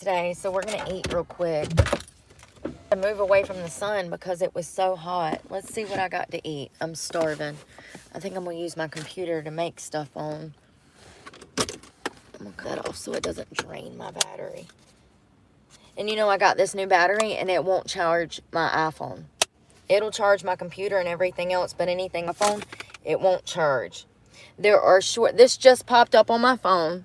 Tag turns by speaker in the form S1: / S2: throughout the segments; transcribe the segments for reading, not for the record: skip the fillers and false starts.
S1: today, so we're gonna eat real quick and move away from the sun because it was so hot. Let's see what I got to eat. I'm starving. I think I'm gonna use my computer to make stuff on. I'm gonna cut that off so it doesn't drain my battery. And you know, I got this new battery and it won't charge my iPhone. It'll charge my computer and everything else, but anything on my phone, it won't charge. There are this just popped up on my phone.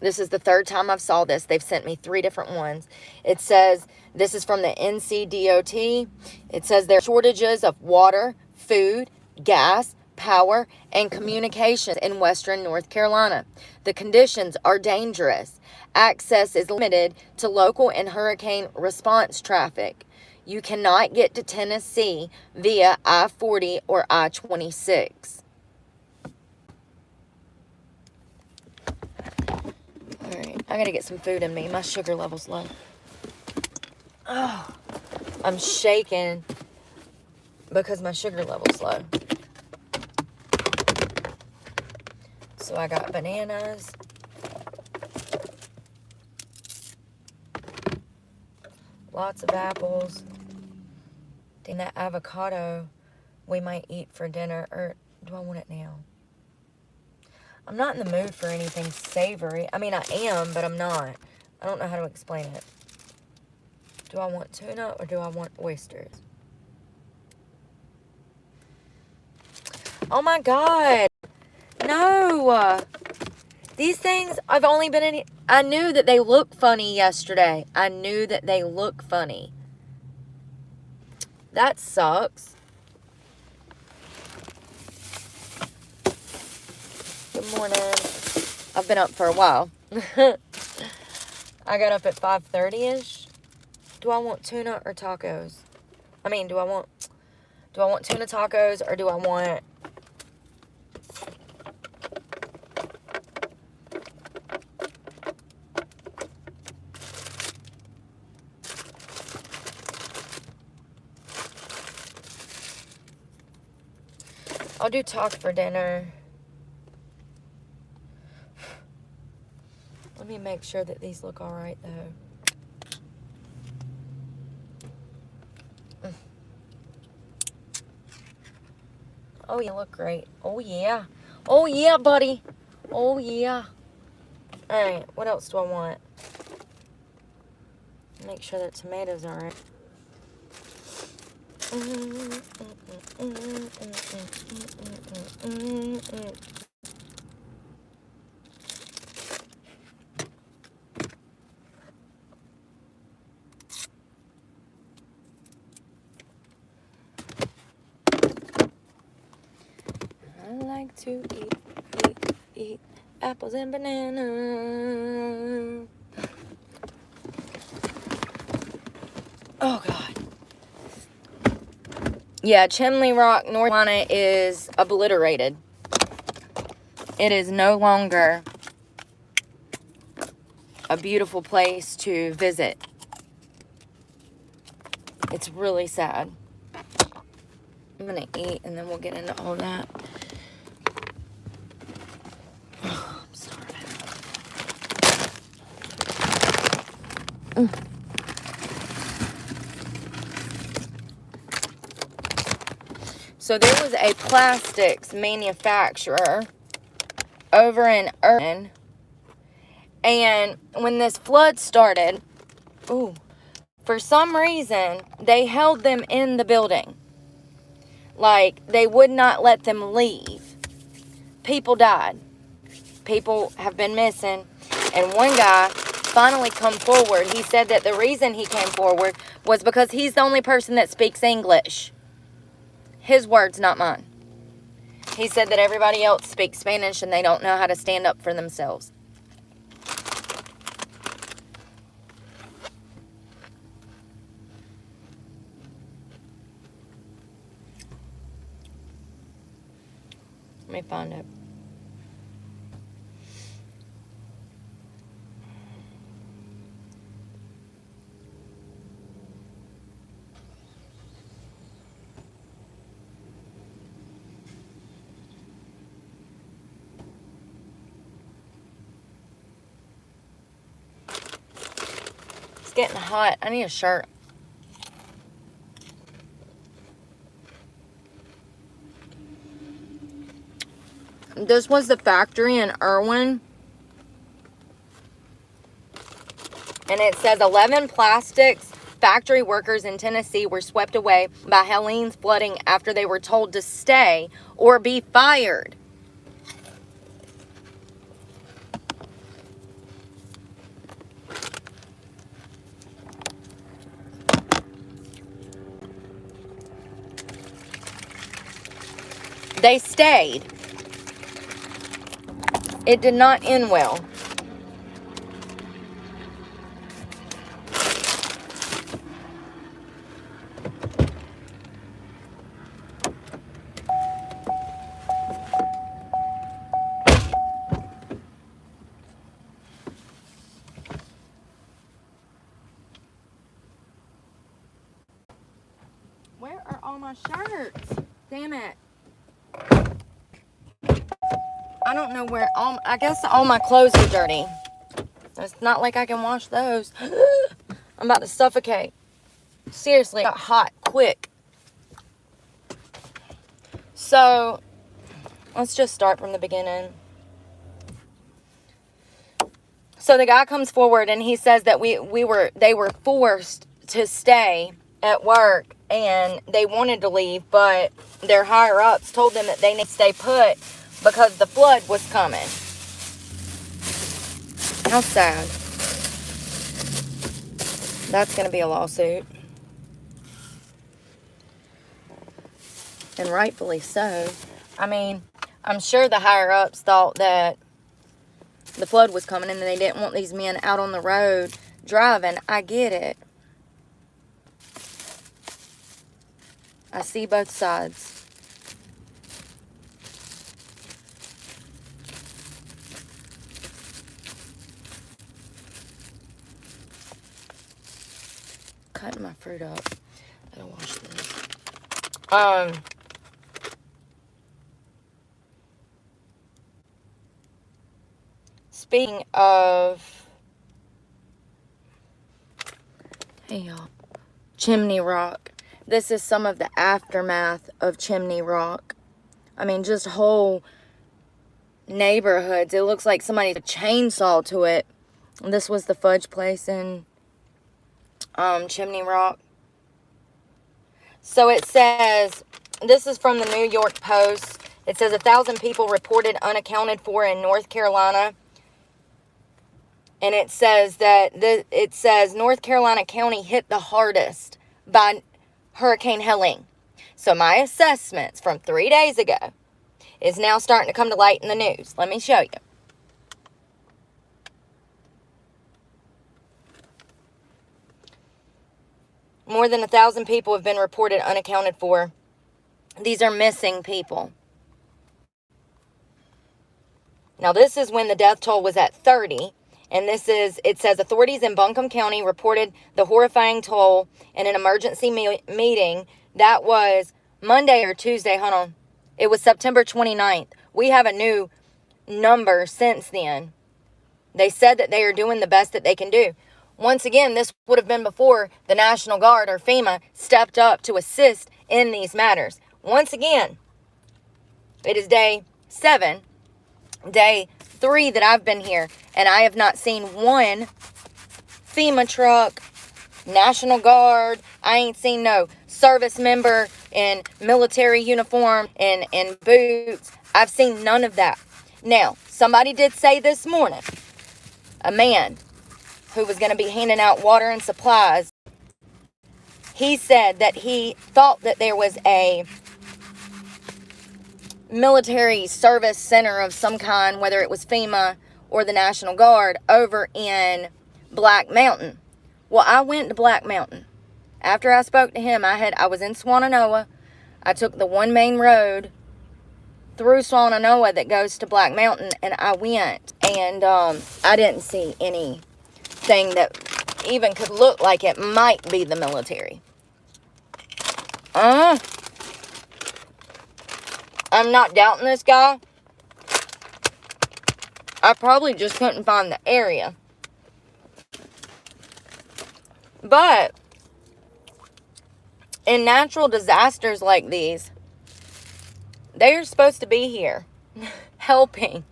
S1: This is the third time I've saw this. They've sent me 3 different ones. It says, this is from the NCDOT. It says there are shortages of water, food, gas, power, and communications in western North Carolina. The conditions are dangerous. Access is limited to local and hurricane response traffic. You cannot get to Tennessee via I-40 or I-26. Alright, I gotta get some food in me. My sugar level's low. Oh, I'm shaking because my sugar level's low. So I got bananas. Lots of apples. And that avocado we might eat for dinner. Or do I want it now? I'm not in the mood for anything savory. I mean, I am, but I'm not. I don't know how to explain it. Do I want tuna or do I want oysters? Oh my God. No. These things, I've only been in... I knew that they look funny yesterday. I knew that they look funny. That sucks. Good morning. I've been up for a while. I got up at 5:30ish. Do I want tuna or tacos? I mean, do I want tuna tacos or do I want... I'll do taco for dinner. Let me make sure that these look all right, though. Oh, you look great. Oh, yeah. Oh, yeah, buddy. Oh, yeah. All right, what else do I want? Make sure that tomatoes are right. I like to eat apples and bananas. Oh, God. Yeah, Chimney Rock, North Carolina is obliterated. It is no longer a beautiful place to visit. It's really sad. I'm going to eat and then we'll get into all that. Oh, I'm starving. So there was a plastics manufacturer over in Irvine. And when this flood started, for some reason, they held them in the building. Like, they would not let them leave. People died. People have been missing. And one guy finally come forward. He said that the reason he came forward was because he's the only person that speaks English. His words, not mine. He said that everybody else speaks Spanish and they don't know how to stand up for themselves. Let me find it. getting hot. I need a shirt. This was the factory in Irwin. And it says 11 plastics factory workers in Tennessee were swept away by Helene's flooding after they were told to stay or be fired. They stayed. It did not end well. Where are all my shirts? Damn it. I don't know where I guess all my clothes are dirty. It's not like I can wash those. I'm about to suffocate. Seriously, it got hot quick. So, let's just start from the beginning. So the guy comes forward and he says that they were forced to stay at work and they wanted to leave, but their higher ups told them that they need to stay put because the flood was coming. How sad. That's going to be a lawsuit. And rightfully so. I mean, I'm sure the higher ups thought that the flood was coming and they didn't want these men out on the road driving. I get it. I see both sides. Cutting my fruit up. I gotta wash this. Speaking of, hey y'all, Chimney Rock. This is some of the aftermath of Chimney Rock. I mean, just whole neighborhoods. It looks like somebody had a chainsaw to it. This was the fudge place in Chimney Rock. So it says, this is from the New York Post. It says 1,000 people reported unaccounted for in North Carolina. And it says that North Carolina County hit the hardest by Hurricane Helene. So my assessments from 3 days ago is now starting to come to light in the news. Let me show you. More than 1,000 people have been reported unaccounted for. These are missing people. Now this is when the death toll was at 30. And it says authorities in Buncombe County reported the horrifying toll in an emergency meeting. That was Monday or Tuesday. Hold on. It was September 29th. We have a new number since then. They said that they are doing the best that they can do. Once again, this would have been before the National Guard or FEMA stepped up to assist in these matters. Once again, it is day 7, day 3 that I've been here, and I have not seen one FEMA truck, National Guard. I ain't seen no service member in military uniform and boots. I've seen none of that. Now, somebody did say this morning, a man who was going to be handing out water and supplies, he said that he thought that there was a military service center of some kind, whether it was FEMA or the National Guard, over in Black Mountain. Well, I went to Black Mountain. After I spoke to him, I was in Swannanoa. I took the one main road through Swannanoa that goes to Black Mountain, and I went, and I didn't see anything that even could look like it might be the military. I'm not doubting this guy. I probably just couldn't find the area. But in natural disasters like these, they are supposed to be here helping.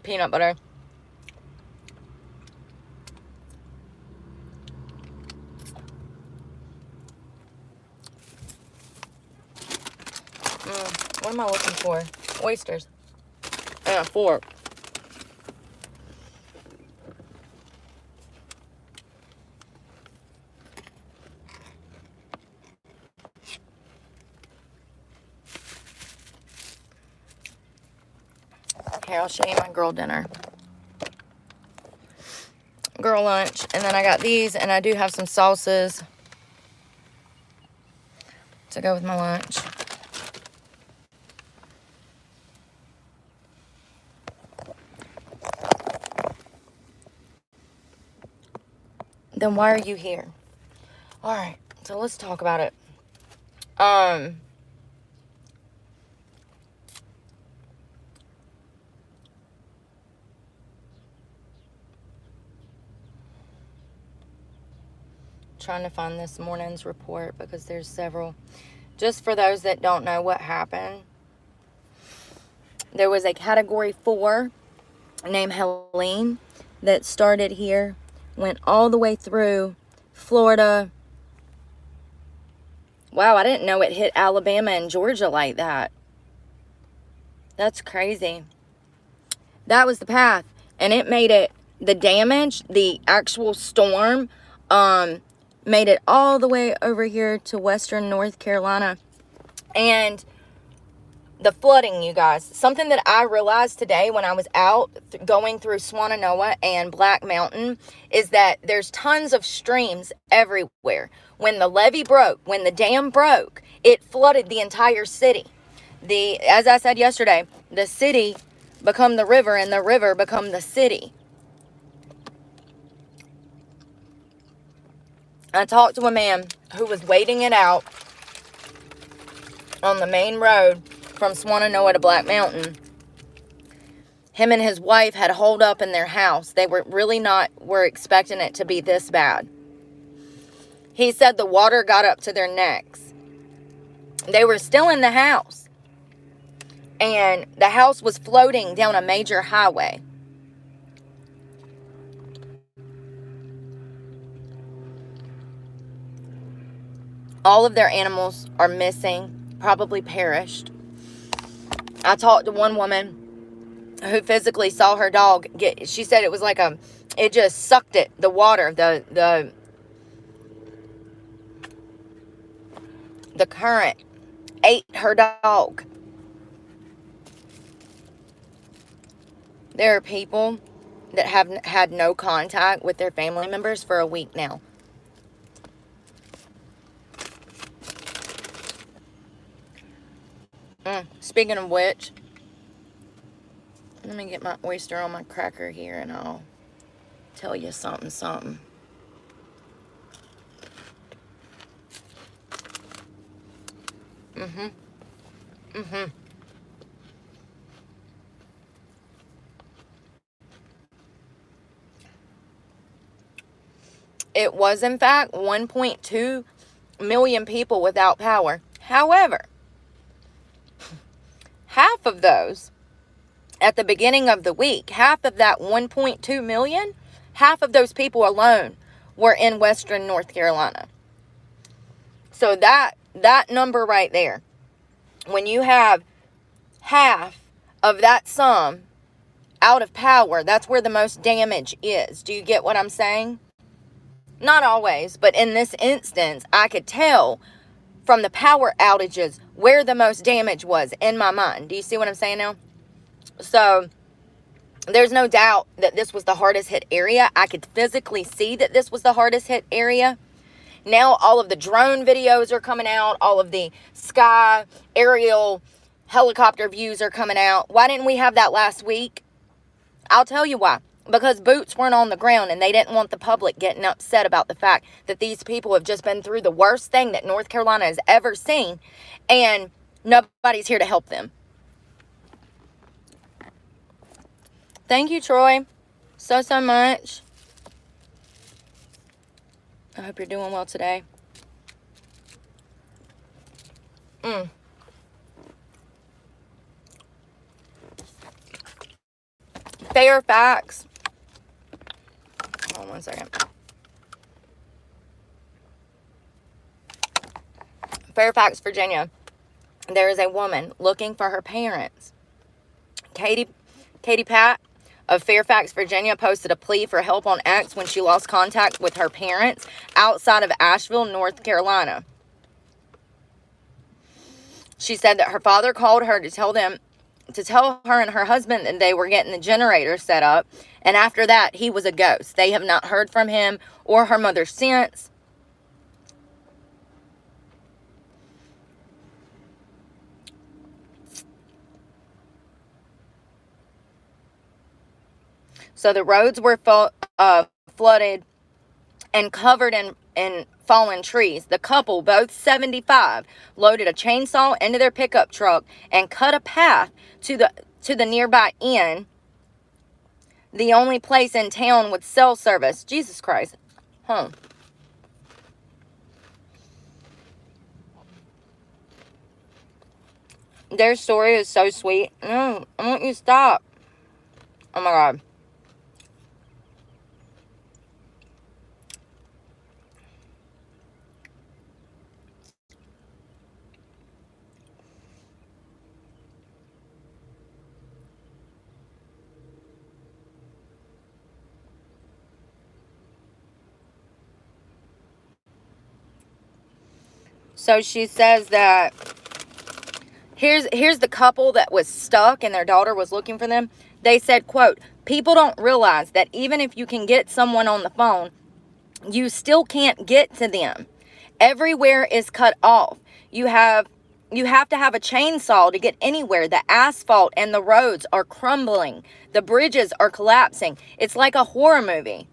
S1: Peanut butter. What am I looking for? Oysters. And a fork. Okay, I'll show you my girl dinner. Girl lunch. And then I got these, and I do have some sauces to go with my lunch. Then why are you here? All right, so let's talk about it. Trying to find this morning's report because there's several. Just for those that don't know what happened, there was a category 4 named Helene that started here, went all the way through Florida. Wow, I didn't know it hit Alabama and Georgia like that. That's crazy. That was the path, and it made it, the damage, the actual storm, made it all the way over here to western North Carolina. And the flooding, you guys, something that I realized today when I was out going through Swannanoa and Black Mountain, is that there's tons of streams everywhere. When the levee broke, when the dam broke, it flooded the entire city. As I said yesterday, the city become the river, and the river become the city. I talked to a man who was waiting it out on the main road from Swannanoa to Black Mountain. Him and his wife had holed up in their house. They were expecting it to be this bad. He said the water got up to their necks. They were still in the house, and the house was floating down a major highway. All of their animals are missing, probably perished. I talked to one woman who physically saw her dog she said it was like it just sucked it, the water, the current ate her dog. There are people that have had no contact with their family members for a week now. Speaking of which, let me get my oyster on my cracker here, and I'll tell you something. It was, in fact, 1.2 million people without power. However, half of those, at the beginning of the week, half of that 1.2 million, half of those people alone were in western North Carolina. So that number right there, when you have half of that sum out of power, that's where the most damage is. Do you get what I'm saying? Not always, but in this instance, I could tell from the power outages where the most damage was in my mind. Do you see what I'm saying now? So there's no doubt that this was the hardest hit area. I could physically see that this was the hardest hit area. Now all of the drone videos are coming out. All of the sky aerial helicopter views are coming out. Why didn't we have that last week? I'll tell you why. Because boots weren't on the ground, and they didn't want the public getting upset about the fact that these people have just been through the worst thing that North Carolina has ever seen, and nobody's here to help them. Thank you, Troy, so much. I hope you're doing well today. Fairfax. Hold on 1 second. Fairfax, Virginia. There is a woman looking for her parents. Katie Pat of Fairfax, Virginia, posted a plea for help on X when she lost contact with her parents outside of Asheville, North Carolina. She said that her father called her to tell her and her husband that they were getting the generator set up, and after that, he was a ghost. They have not heard from him or her mother since. So the roads were flooded and covered in fallen trees. The couple, both 75, loaded a chainsaw into their pickup truck and cut a path to the nearby inn, the only place in town with cell service. Jesus Christ. Huh. Their story is so sweet. No, I want you to stop. Oh my God. So she says that here's the couple that was stuck and their daughter was looking for them. They said, quote, "People don't realize that even if you can get someone on the phone, you still can't get to them. Everywhere is cut off. You have to have a chainsaw to get anywhere. The asphalt and the roads are crumbling. The bridges are collapsing. It's like a horror movie."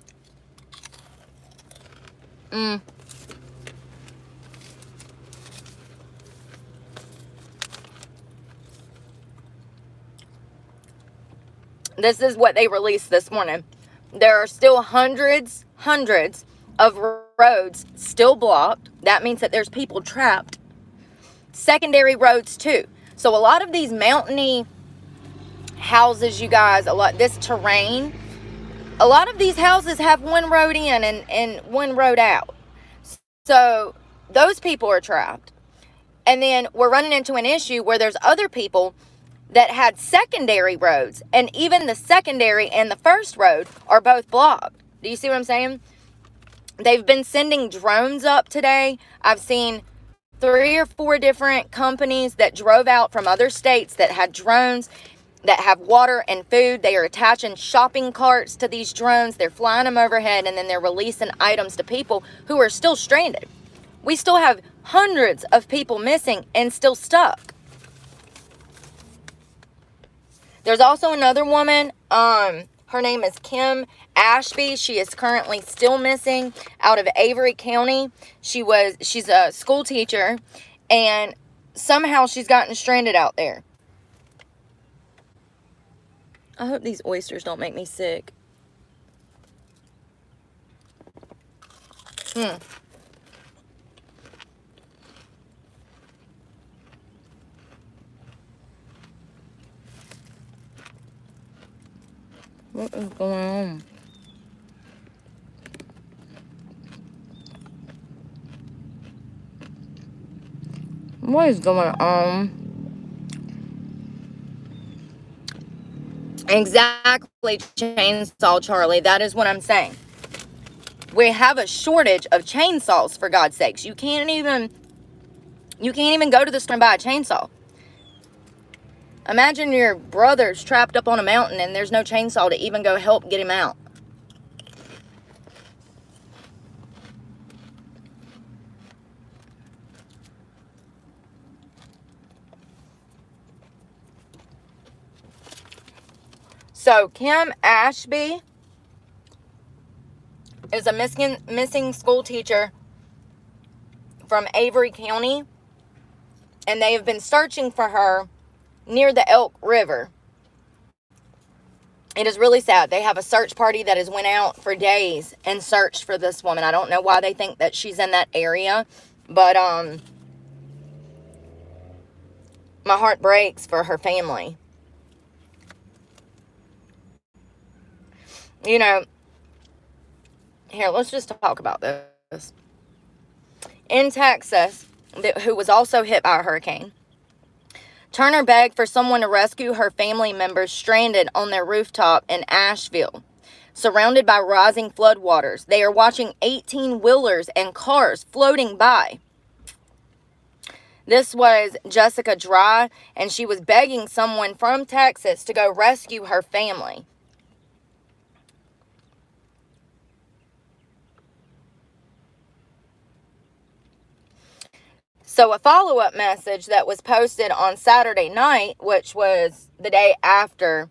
S1: This is what they released this morning. There are still hundreds of roads still blocked. That means that there's people trapped. Secondary roads too. So a lot of these mountainy houses, you guys, this terrain, a lot of these houses have one road in and one road out. So those people are trapped. And then we're running into an issue where there's other people that had secondary roads, and even the secondary and the first road are both blocked. Do you see what I'm saying? They've been sending drones up today. I've seen 3 or 4 different companies that drove out from other states that had drones that have water and food. They are attaching shopping carts to these drones. They're flying them overhead, and then they're releasing items to people who are still stranded. We still have hundreds of people missing and still stuck. There's also another woman, her name is Kim Ashby. She is currently still missing out of Avery County. She's a school teacher, and somehow she's gotten stranded out there. I hope these oysters don't make me sick. What is going on? What is going on? Exactly, Chainsaw Charlie. That is what I'm saying. We have a shortage of chainsaws, for God's sakes. You can't even go to the store and buy a chainsaw. Imagine your brother's trapped up on a mountain and there's no chainsaw to even go help get him out. So Kim Ashby is a missing school teacher from Avery County, and they have been searching for her near the Elk River. It is really sad. They have a search party that has went out for days and searched for this woman. I don't know why they think that she's in that area, but my heart breaks for her family. You know, here, let's just talk about this. In Texas, who was also hit by a hurricane, Turner begged for someone to rescue her family members stranded on their rooftop in Asheville, surrounded by rising floodwaters. They are watching 18-wheelers and cars floating by. This was Jessica Dry, and she was begging someone from Texas to go rescue her family. So a follow-up message that was posted on Saturday night, which was the day after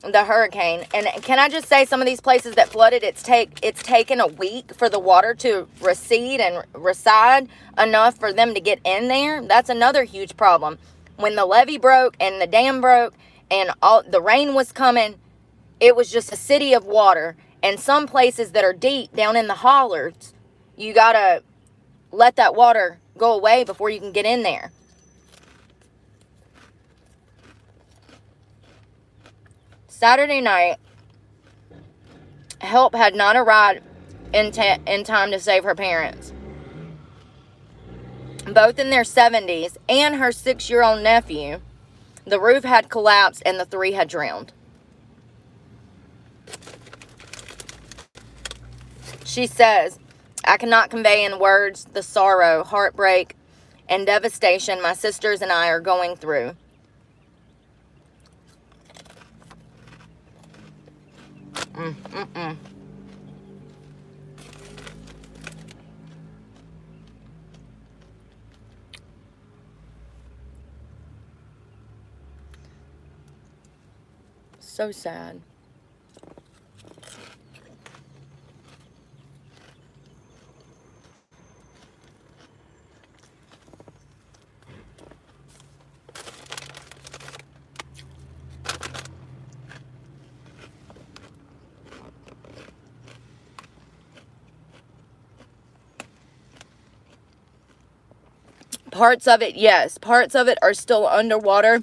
S1: the hurricane. And can I just say, some of these places that flooded, it's taken a week for the water to recede and reside enough for them to get in there. That's another huge problem. When the levee broke and the dam broke and all the rain was coming, it was just a city of water. And some places that are deep down in the hollers, you gotta let that water go away before you can get in there. Saturday night, help had not arrived in time to save her parents, both in their 70s, and her 6-year-old nephew. The roof had collapsed and the 3 had drowned. She says, "I cannot convey in words the sorrow, heartbreak, and devastation my sisters and I are going through. So sad." Parts of it, yes. Parts of it are still underwater.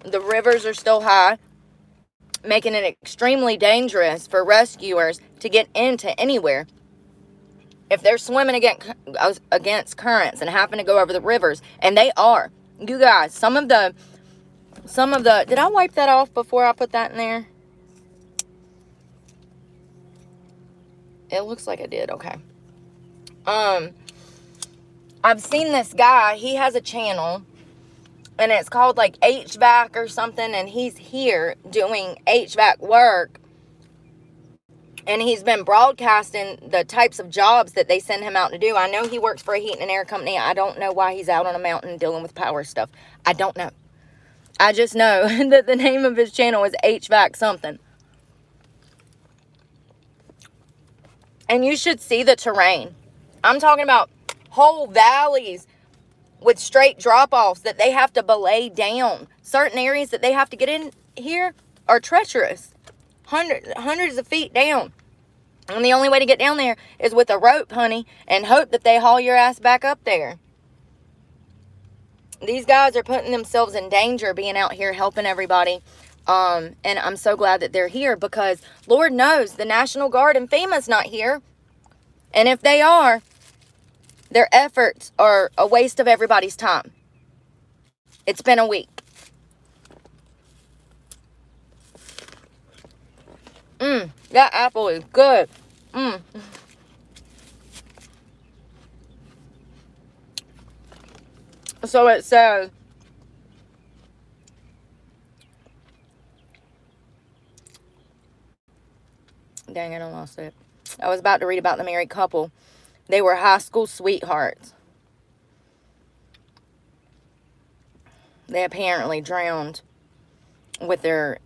S1: The rivers are still high, making it extremely dangerous for rescuers to get into anywhere. If they're swimming against currents and having to go over the rivers, and they are. You guys, some of the, did I wipe that off before I put that in there? It looks like I did, okay. I've seen this guy, he has a channel, and it's called like HVAC or something, and he's here doing HVAC work, and he's been broadcasting the types of jobs that they send him out to do. I know he works for a heat and air company. I don't know why he's out on a mountain dealing with power stuff. I don't know. I just know that the name of his channel is HVAC something. And you should see the terrain. I'm talking about whole valleys with straight drop-offs that they have to belay down. Certain areas that they have to get in here are treacherous. Hundreds of feet down. And the only way to get down there is with a rope, honey, and hope that they haul your ass back up there. These guys are putting themselves in danger being out here helping everybody. And I'm so glad that they're here, because Lord knows the National Guard and FEMA's not here. And if they are, their efforts are a waste of everybody's time. It's been a week. That apple is good. So it says, dang it, I lost it. I was about to read about the married couple. They were high school sweethearts. They apparently drowned with their,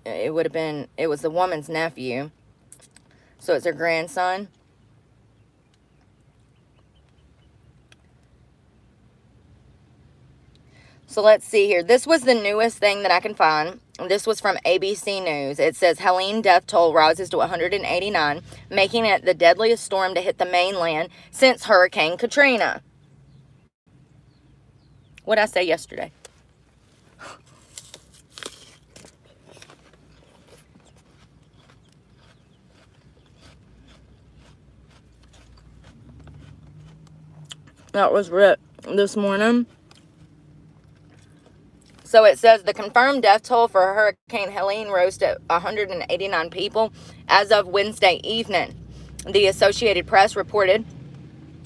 S1: it was the woman's nephew. So it's their grandson. So let's see here. This was the newest thing that I can find. This was from ABC News. It says Helene death toll rises to 189, making it the deadliest storm to hit the mainland since Hurricane Katrina. What did I say yesterday? That was Rip this morning. So it says the confirmed death toll for Hurricane Helene rose to 189 people as of Wednesday evening. The Associated Press reported,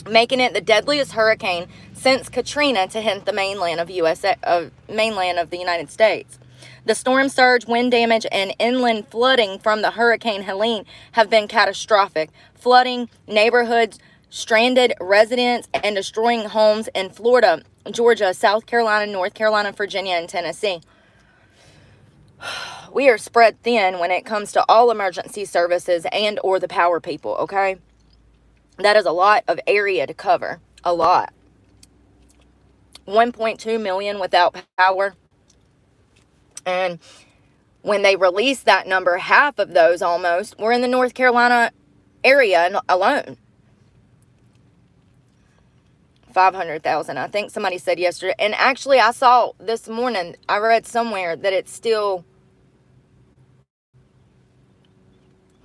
S1: making it the deadliest hurricane since Katrina to hit the mainland of the United States. The storm surge, wind damage, and inland flooding from the Hurricane Helene have been catastrophic, flooding neighborhoods, stranded residents, and destroying homes in Florida, Georgia, South Carolina, North Carolina, Virginia, and Tennessee. We are spread thin when it comes to all emergency services and or the power people, okay? That is a lot of area to cover. A lot. 1.2 million without power. And when they released that number, half of those almost were in the North Carolina area alone. 500,000, I think somebody said yesterday. And actually, I saw this morning, I read somewhere that it's still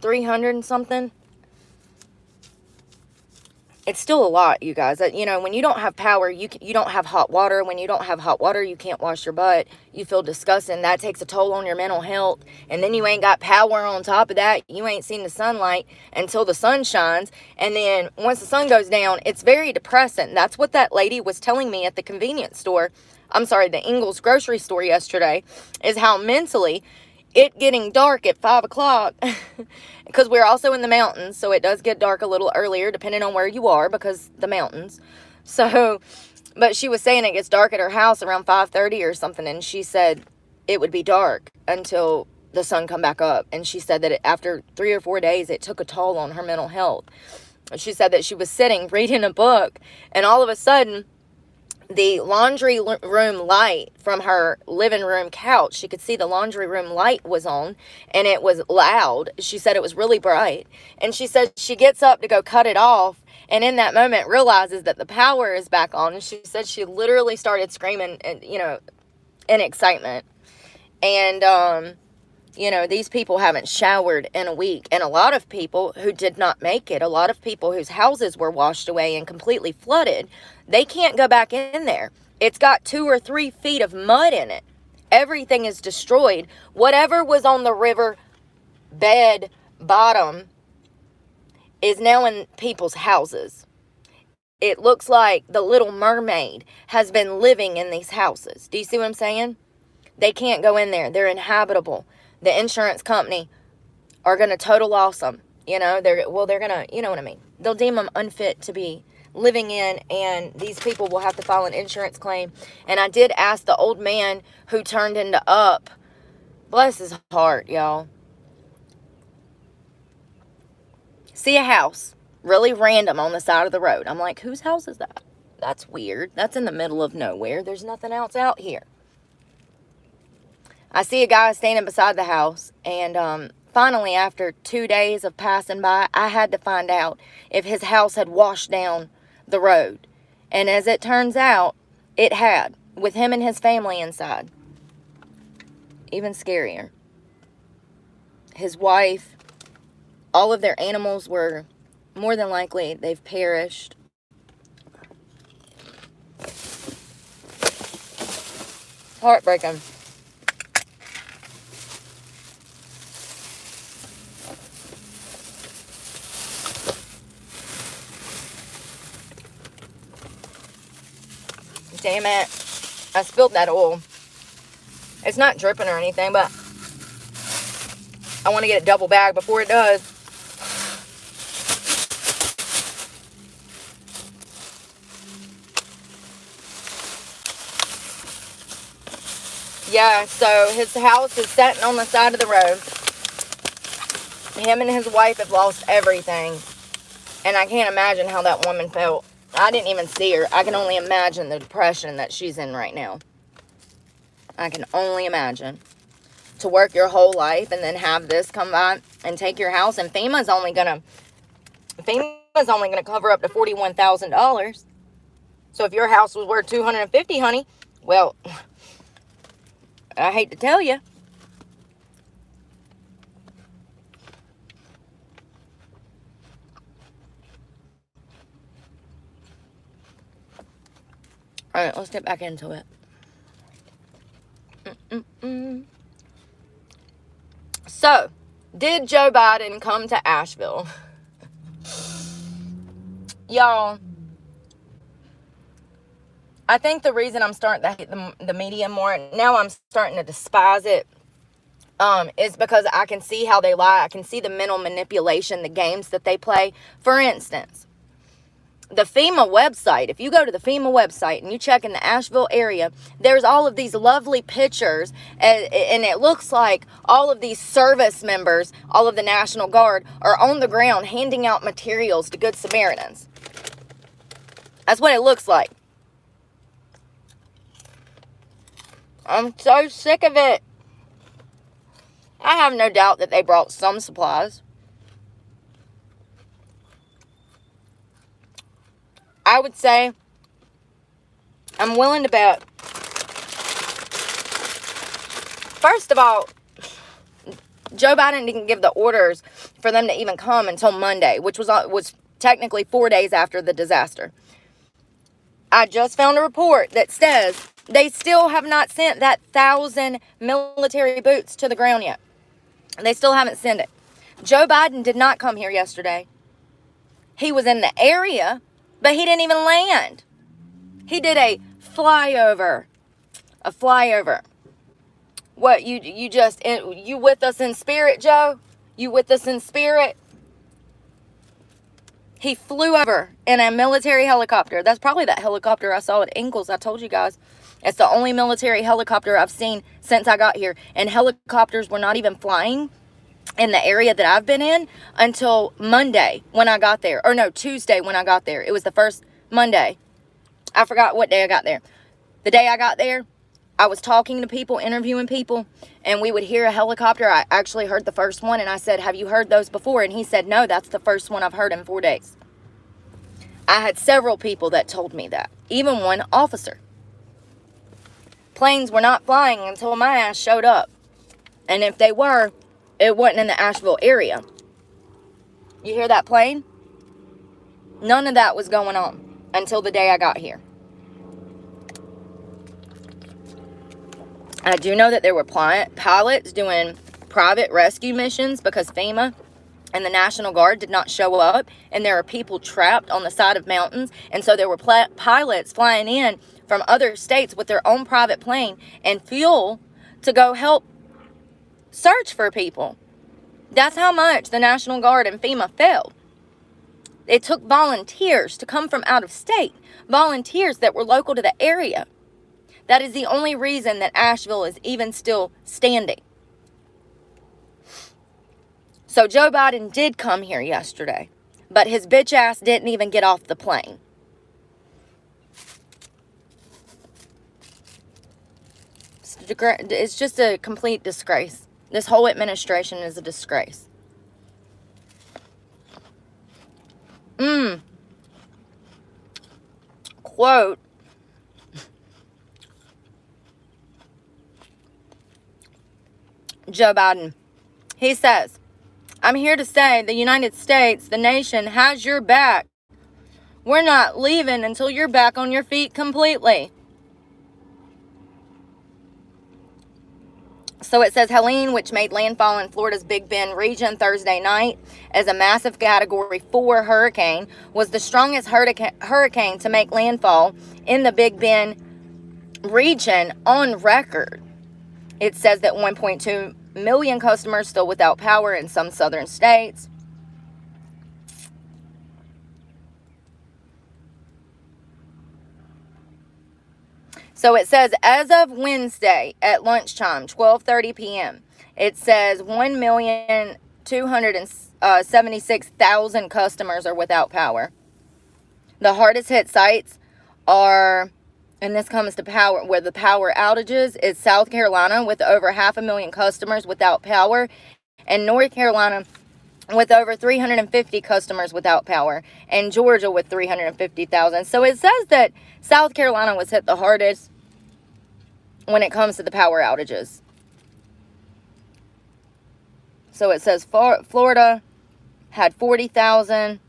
S1: 300 and something. It's still a lot, you guys. You know, when you don't have power, you don't have hot water. When you don't have hot water, you can't wash your butt. You feel disgusting. That takes a toll on your mental health. And then you ain't got power on top of that. You ain't seen the sunlight until the sun shines. And then once the sun goes down, it's very depressing. That's what that lady was telling me at the convenience store. I'm sorry, the Ingles grocery store yesterday, is how mentally it getting dark at 5 o'clock because we're also in the mountains, so it does get dark a little earlier depending on where you are because the mountains. So, but she was saying it gets dark at her house around 5:30 or something, and she said it would be dark until the sun come back up. And she said that after 3 or 4 days, it took a toll on her mental health. She said that she was sitting reading a book, and all of a sudden, the laundry room light from her living room couch, she could see the laundry room light was on, and it was loud. She said it was really bright. And she said she gets up to go cut it off, and in that moment realizes that the power is back on. And she said she literally started screaming, you know, in excitement. And, you know, these people haven't showered in a week. And a lot of people who did not make it, a lot of people whose houses were washed away and completely flooded, they can't go back in there. It's got 2 or 3 feet of mud in it. Everything is destroyed. Whatever was on the river bed bottom is now in people's houses. It looks like the Little Mermaid has been living in these houses. Do you see what I'm saying? They can't go in there. They're inhabitable. The insurance company are going to total loss them. You know, they're going to, you know what I mean? They'll deem them unfit to be living in, and these people will have to file an insurance claim. And I did ask the old man who turned into Up, bless his heart, y'all. See a house, really random on the side of the road. I'm like, whose house is that? That's weird. That's in the middle of nowhere. There's nothing else out here. I see a guy standing beside the house, and finally, after 2 days of passing by, I had to find out if his house had washed down the road. And as it turns out, it had, with him and his family inside. Even scarier. His wife, all of their animals were, more than likely, they've perished. Heartbreaking. Damn it. I spilled that oil. It's not dripping or anything, but I want to get it double bagged before it does. Yeah, so his house is sitting on the side of the road. Him and his wife have lost everything. And I can't imagine how that woman felt. I didn't even see her. I can only imagine the depression that she's in right now. I can only imagine. To work your whole life and then have this come by and take your house. And FEMA's only gonna cover up to $41,000. So if your house was worth $250,000, honey, well, I hate to tell you. All right, let's get back into it. So, did Joe Biden come to Asheville? Y'all, I think the reason I'm starting to hate the media more, now I'm starting to despise it, is because I can see how they lie. I can see the mental manipulation, the games that they play. For instance, the FEMA website, if you go to the FEMA website and you check in the Asheville area, there's all of these lovely pictures, and it looks like all of these service members, all of the National Guard, are on the ground handing out materials to Good Samaritans. That's what it looks like. I'm so sick of it. I have no doubt that they brought some supplies. I would say I'm willing to bet. First of all, Joe Biden didn't give the orders for them to even come until Monday, which was technically 4 days after the disaster. I just found a report that says they still have not sent that 1,000 military boots to the ground yet. They still haven't sent it. Joe Biden did not come here yesterday. He was in the area, but he didn't even land. He did a flyover. A flyover. What, you with us in spirit, Joe? You with us in spirit? He flew over in a military helicopter. That's probably that helicopter I saw at Ingalls. I told you guys. It's the only military helicopter I've seen since I got here. And helicopters were not even flying in the area that I've been in until Monday when I got there. Or no, Tuesday when I got there. It was the first Monday. I forgot what day I got there. The day I got there, I was talking to people, interviewing people, and we would hear a helicopter. I actually heard the first one, and I said, have you heard those before? And he said, no, that's the first one I've heard in 4 days. I had several people that told me that, even one officer. Planes were not flying until my ass showed up. And if they were, it wasn't in the Asheville area. You hear that plane? None of that was going on until the day I got here. I do know that there were pilots doing private rescue missions because FEMA and the National Guard did not show up, and there are people trapped on the side of mountains, and so there were pilots flying in from other states with their own private plane and fuel to go help search for people. That's how much the National Guard and FEMA failed. It took volunteers to come from out of state, volunteers that were local to the area. That is the only reason that Asheville is even still standing. So Joe Biden did come here yesterday, but his bitch ass didn't even get off the plane. It's just a complete disgrace. This whole administration is a disgrace. Quote, Joe Biden. He says, I'm here to say the United States, the nation, has your back. We're not leaving until you're back on your feet completely. So it says Helene, which made landfall in Florida's Big Bend region Thursday night as a massive Category 4 hurricane, was the strongest hurricane to make landfall in the Big Bend region on record. It says that 1.2 million customers still without power in some southern states. So it says, as of Wednesday at lunchtime, 12:30 p.m., it says 1,276,000 customers are without power. The hardest hit sites are and this comes to power, where the power outages, is South Carolina with over 500,000 customers without power, and North Carolina with over 350 customers without power, and Georgia with 350,000. So it says that South Carolina was hit the hardest when it comes to the power outages. So it says Florida had 40,000.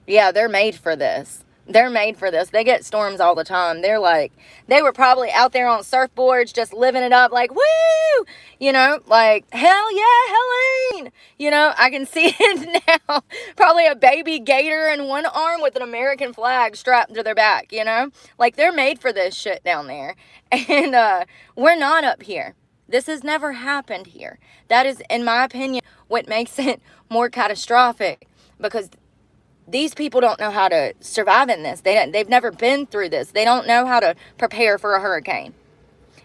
S1: Yeah, they're made for this. They're made for this. They get storms all the time. They're like, they were probably out there on surfboards just living it up like, woo! You know, like, hell yeah, Helene! You know, I can see it now. Probably a baby gator in one arm with an American flag strapped to their back, you know? Like, they're made for this shit down there. And we're not up here. This has never happened here. That is, in my opinion, what makes it more catastrophic, because these people don't know how to survive in this. They've never been through this. They don't know how to prepare for a hurricane.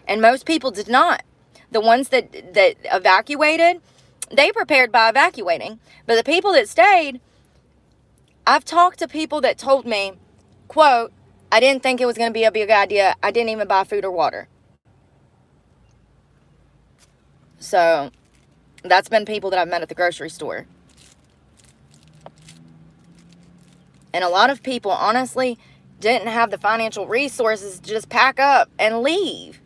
S1: And most people did not. The ones that evacuated, they prepared by evacuating. But the people that stayed, I've talked to people that told me, quote, I didn't think it was going to be a big idea. I didn't even buy food or water. So that's been people that I've met at the grocery store. And a lot of people, honestly, didn't have the financial resources to just pack up and leave.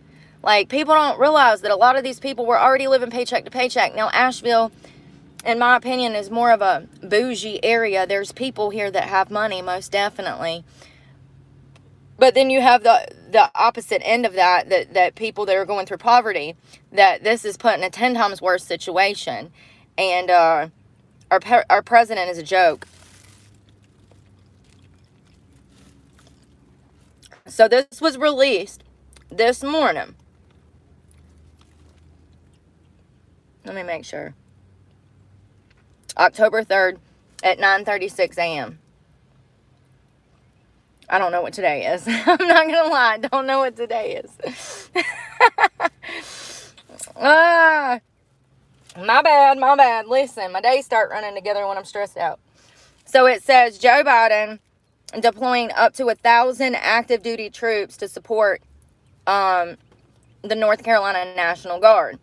S1: Like, people don't realize that a lot of these people were already living paycheck to paycheck. Now, Asheville, in my opinion, is more of a bougie area. There's people here that have money, most definitely. But then you have the opposite end of that people that are going through poverty, that this is put in a 10 times worse situation. And our president is a joke. So this was released this morning. Let me make sure. October 3rd at 9:36 a.m. I don't know what today is. I'm not going to lie. I don't know what today is. My bad. Listen, my days start running together when I'm stressed out. So it says Joe Biden deploying up to 1,000 active duty troops to support the North Carolina National Guard.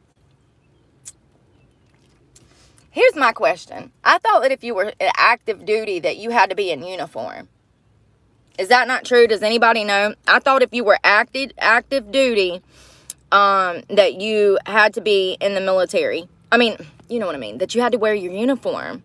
S1: Here's my question. I thought that if you were active duty that you had to be in uniform. Is that not true? Does anybody know? I thought if you were active duty, that you had to be in the military. I mean, you know what I mean. That you had to wear your uniform.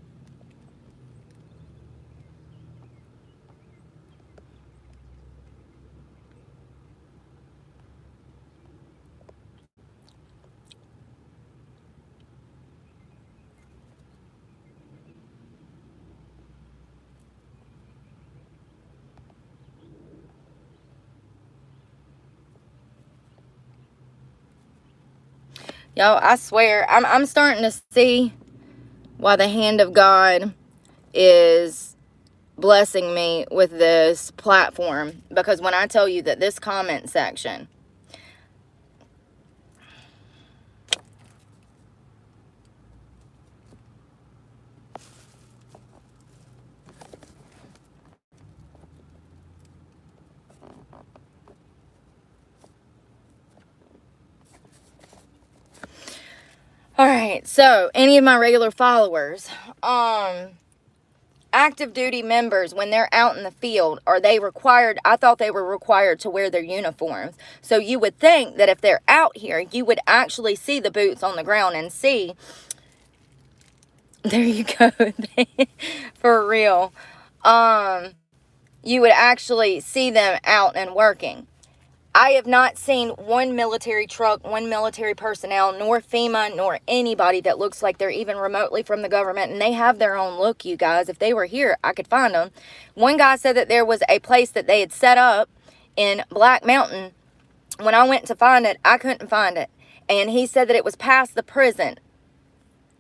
S1: Y'all, I swear, I'm starting to see why the hand of God is blessing me with this platform. Because when I tell you that this comment section, all right, so any of my regular followers, active duty members, when they're out in the field, are they required? I thought they were required to wear their uniforms. So you would think that if they're out here, you would actually see the boots on the ground and see. There you go. For real. You would actually see them out and working. I have not seen one military truck, one military personnel, nor FEMA, nor anybody that looks like they're even remotely from the government. And they have their own look, you guys. If they were here, I could find them. One guy said that there was a place that they had set up in Black Mountain. When I went to find it, I couldn't find it. And he said that it was past the prison.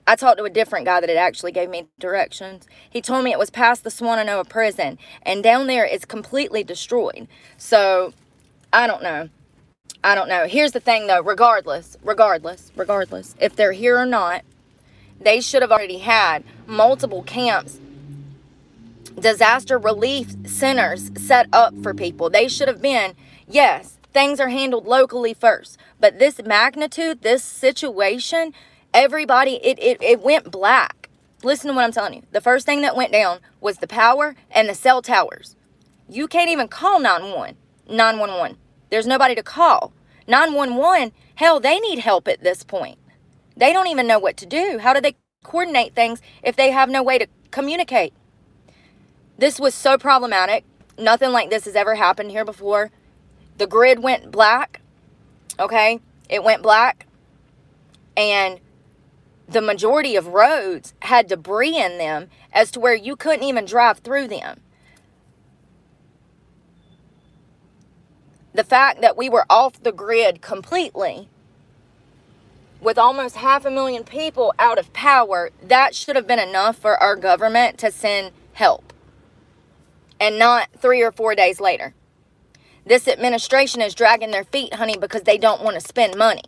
S1: I talked to a different guy that had actually gave me directions. He told me it was past the Swannanoa prison. And down there, it's completely destroyed. So I don't know. Here's the thing, though. Regardless, if they're here or not, they should have already had multiple camps, disaster relief centers set up for people. They should have been, yes, things are handled locally first. But this magnitude, this situation, everybody, it went black. Listen to what I'm telling you. The first thing that went down was the power and the cell towers. You can't even call 911. There's nobody to call. 911, hell, they need help at this point. They don't even know what to do. How do they coordinate things if they have no way to communicate? This was so problematic. Nothing like this has ever happened here before. The grid went black. Okay? It went black. And the majority of roads had debris in them as to where you couldn't even drive through them. The fact that we were off the grid completely, with almost 500,000 people out of power, that should have been enough for our government to send help. And not 3 or 4 days later. This administration is dragging their feet, honey, because they don't want to spend money.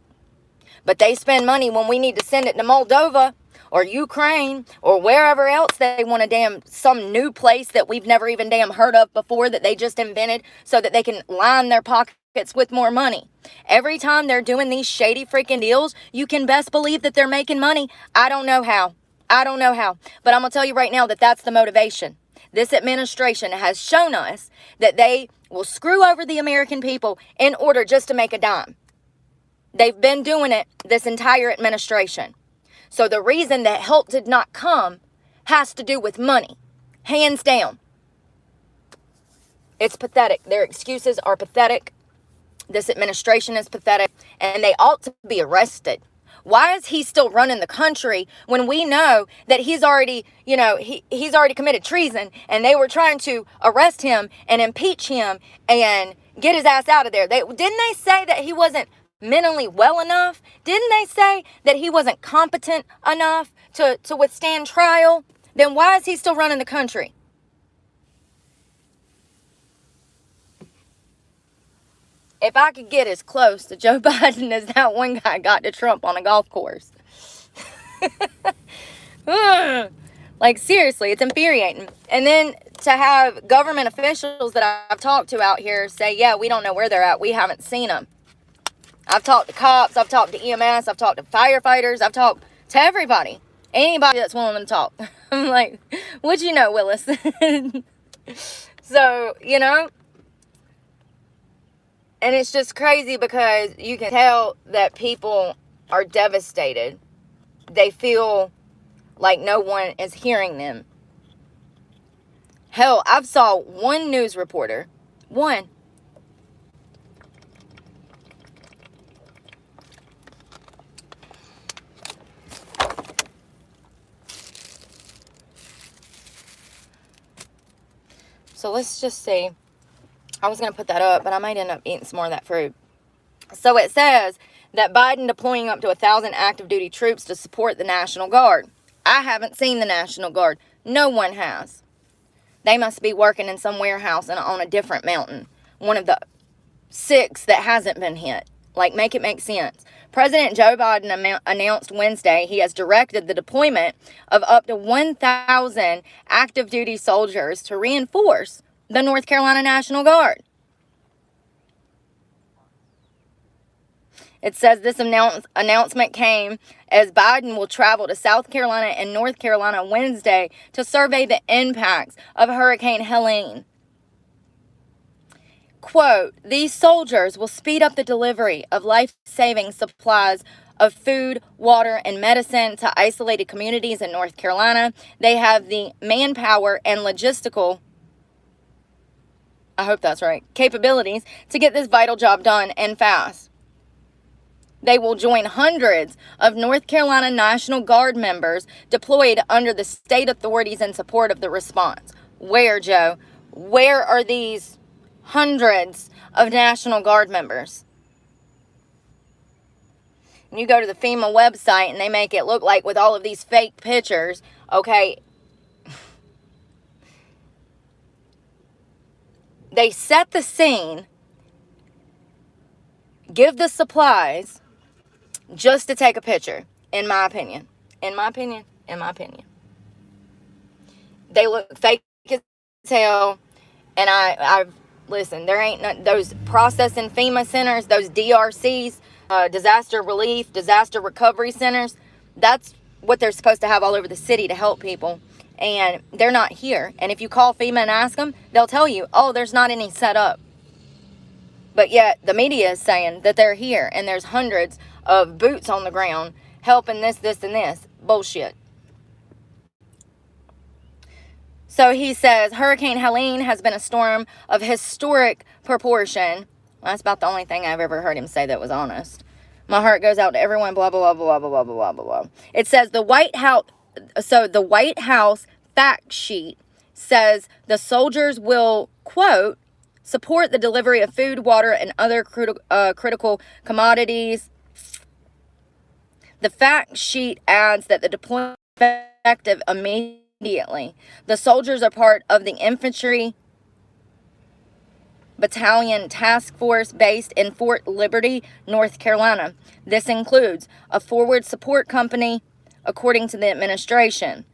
S1: But they spend money when we need to send it to Moldova or Ukraine or wherever else they want to some new place that we've never even heard of before that they just invented so that they can line their pockets with more money. Every time they're doing these shady freaking deals, you can best believe that they're making money. I don't know how. But I'm going to tell you right now that that's the motivation. This administration has shown us that they will screw over the American people in order just to make a dime. They've been doing it this entire administration. So the reason that help did not come has to do with money. Hands down. It's pathetic. Their excuses are pathetic. This administration is pathetic. And they ought to be arrested. Why is he still running the country when we know that he's already, he's already committed treason and they were trying to arrest him and impeach him and get his ass out of there? Didn't they say that he wasn't mentally well enough? Didn't they say that he wasn't competent enough to withstand trial? Then why is he still running the country? If I could get as close to Joe Biden as that one guy got to Trump on a golf course. Like, seriously, it's infuriating. And then to have government officials that I've talked to out here say, yeah, we don't know where they're at. We haven't seen them. I've talked to cops. I've talked to EMS. I've talked to firefighters. I've talked to everybody. Anybody that's willing to talk. I'm like, what'd you know, Willis? So, and it's just crazy because you can tell that people are devastated. They feel like no one is hearing them. Hell, I've saw one news reporter, one. So let's just see. I was going to put that up, but I might end up eating some more of that fruit. So it says that Biden deploying up to 1,000 active duty troops to support the National Guard. I haven't seen the National Guard. No one has. They must be working in some warehouse and on a different mountain. One of the 6 that hasn't been hit. Like, make it make sense. President Joe Biden announced Wednesday he has directed the deployment of up to 1,000 active duty soldiers to reinforce the North Carolina National Guard. It says this announcement came as Biden will travel to South Carolina and North Carolina Wednesday to survey the impacts of Hurricane Helene. Quote, these soldiers will speed up the delivery of life-saving supplies of food, water, and medicine to isolated communities in North Carolina. They have the manpower and logistical, I hope that's right, capabilities to get this vital job done and fast. They will join hundreds of North Carolina National Guard members deployed under the state authorities in support of the response. Where, Joe? Where are these hundreds of National Guard members? And you go to the FEMA website and they make it look like with all of these fake pictures, okay, they set the scene, give the supplies, just to take a picture, in my opinion. In my opinion. They look fake as hell, and Listen, there ain't none, those processing FEMA centers, those DRCs, disaster relief, disaster recovery centers. That's what they're supposed to have all over the city to help people. And they're not here. And if you call FEMA and ask them, they'll tell you, oh, there's not any set up. But yet the media is saying that they're here and there's hundreds of boots on the ground helping this, this, and this. Bullshit. So he says, Hurricane Helene has been a storm of historic proportion. Well, that's about the only thing I've ever heard him say that was honest. My heart goes out to everyone, blah, blah, blah, blah, blah, blah, blah, blah, blah. It says the White House fact sheet says the soldiers will, quote, support the delivery of food, water, and other critical commodities. The fact sheet adds that the deployment is effective immediately. The soldiers are part of the infantry battalion task force based in Fort Liberty, North Carolina. This includes a forward support company, according to the administration.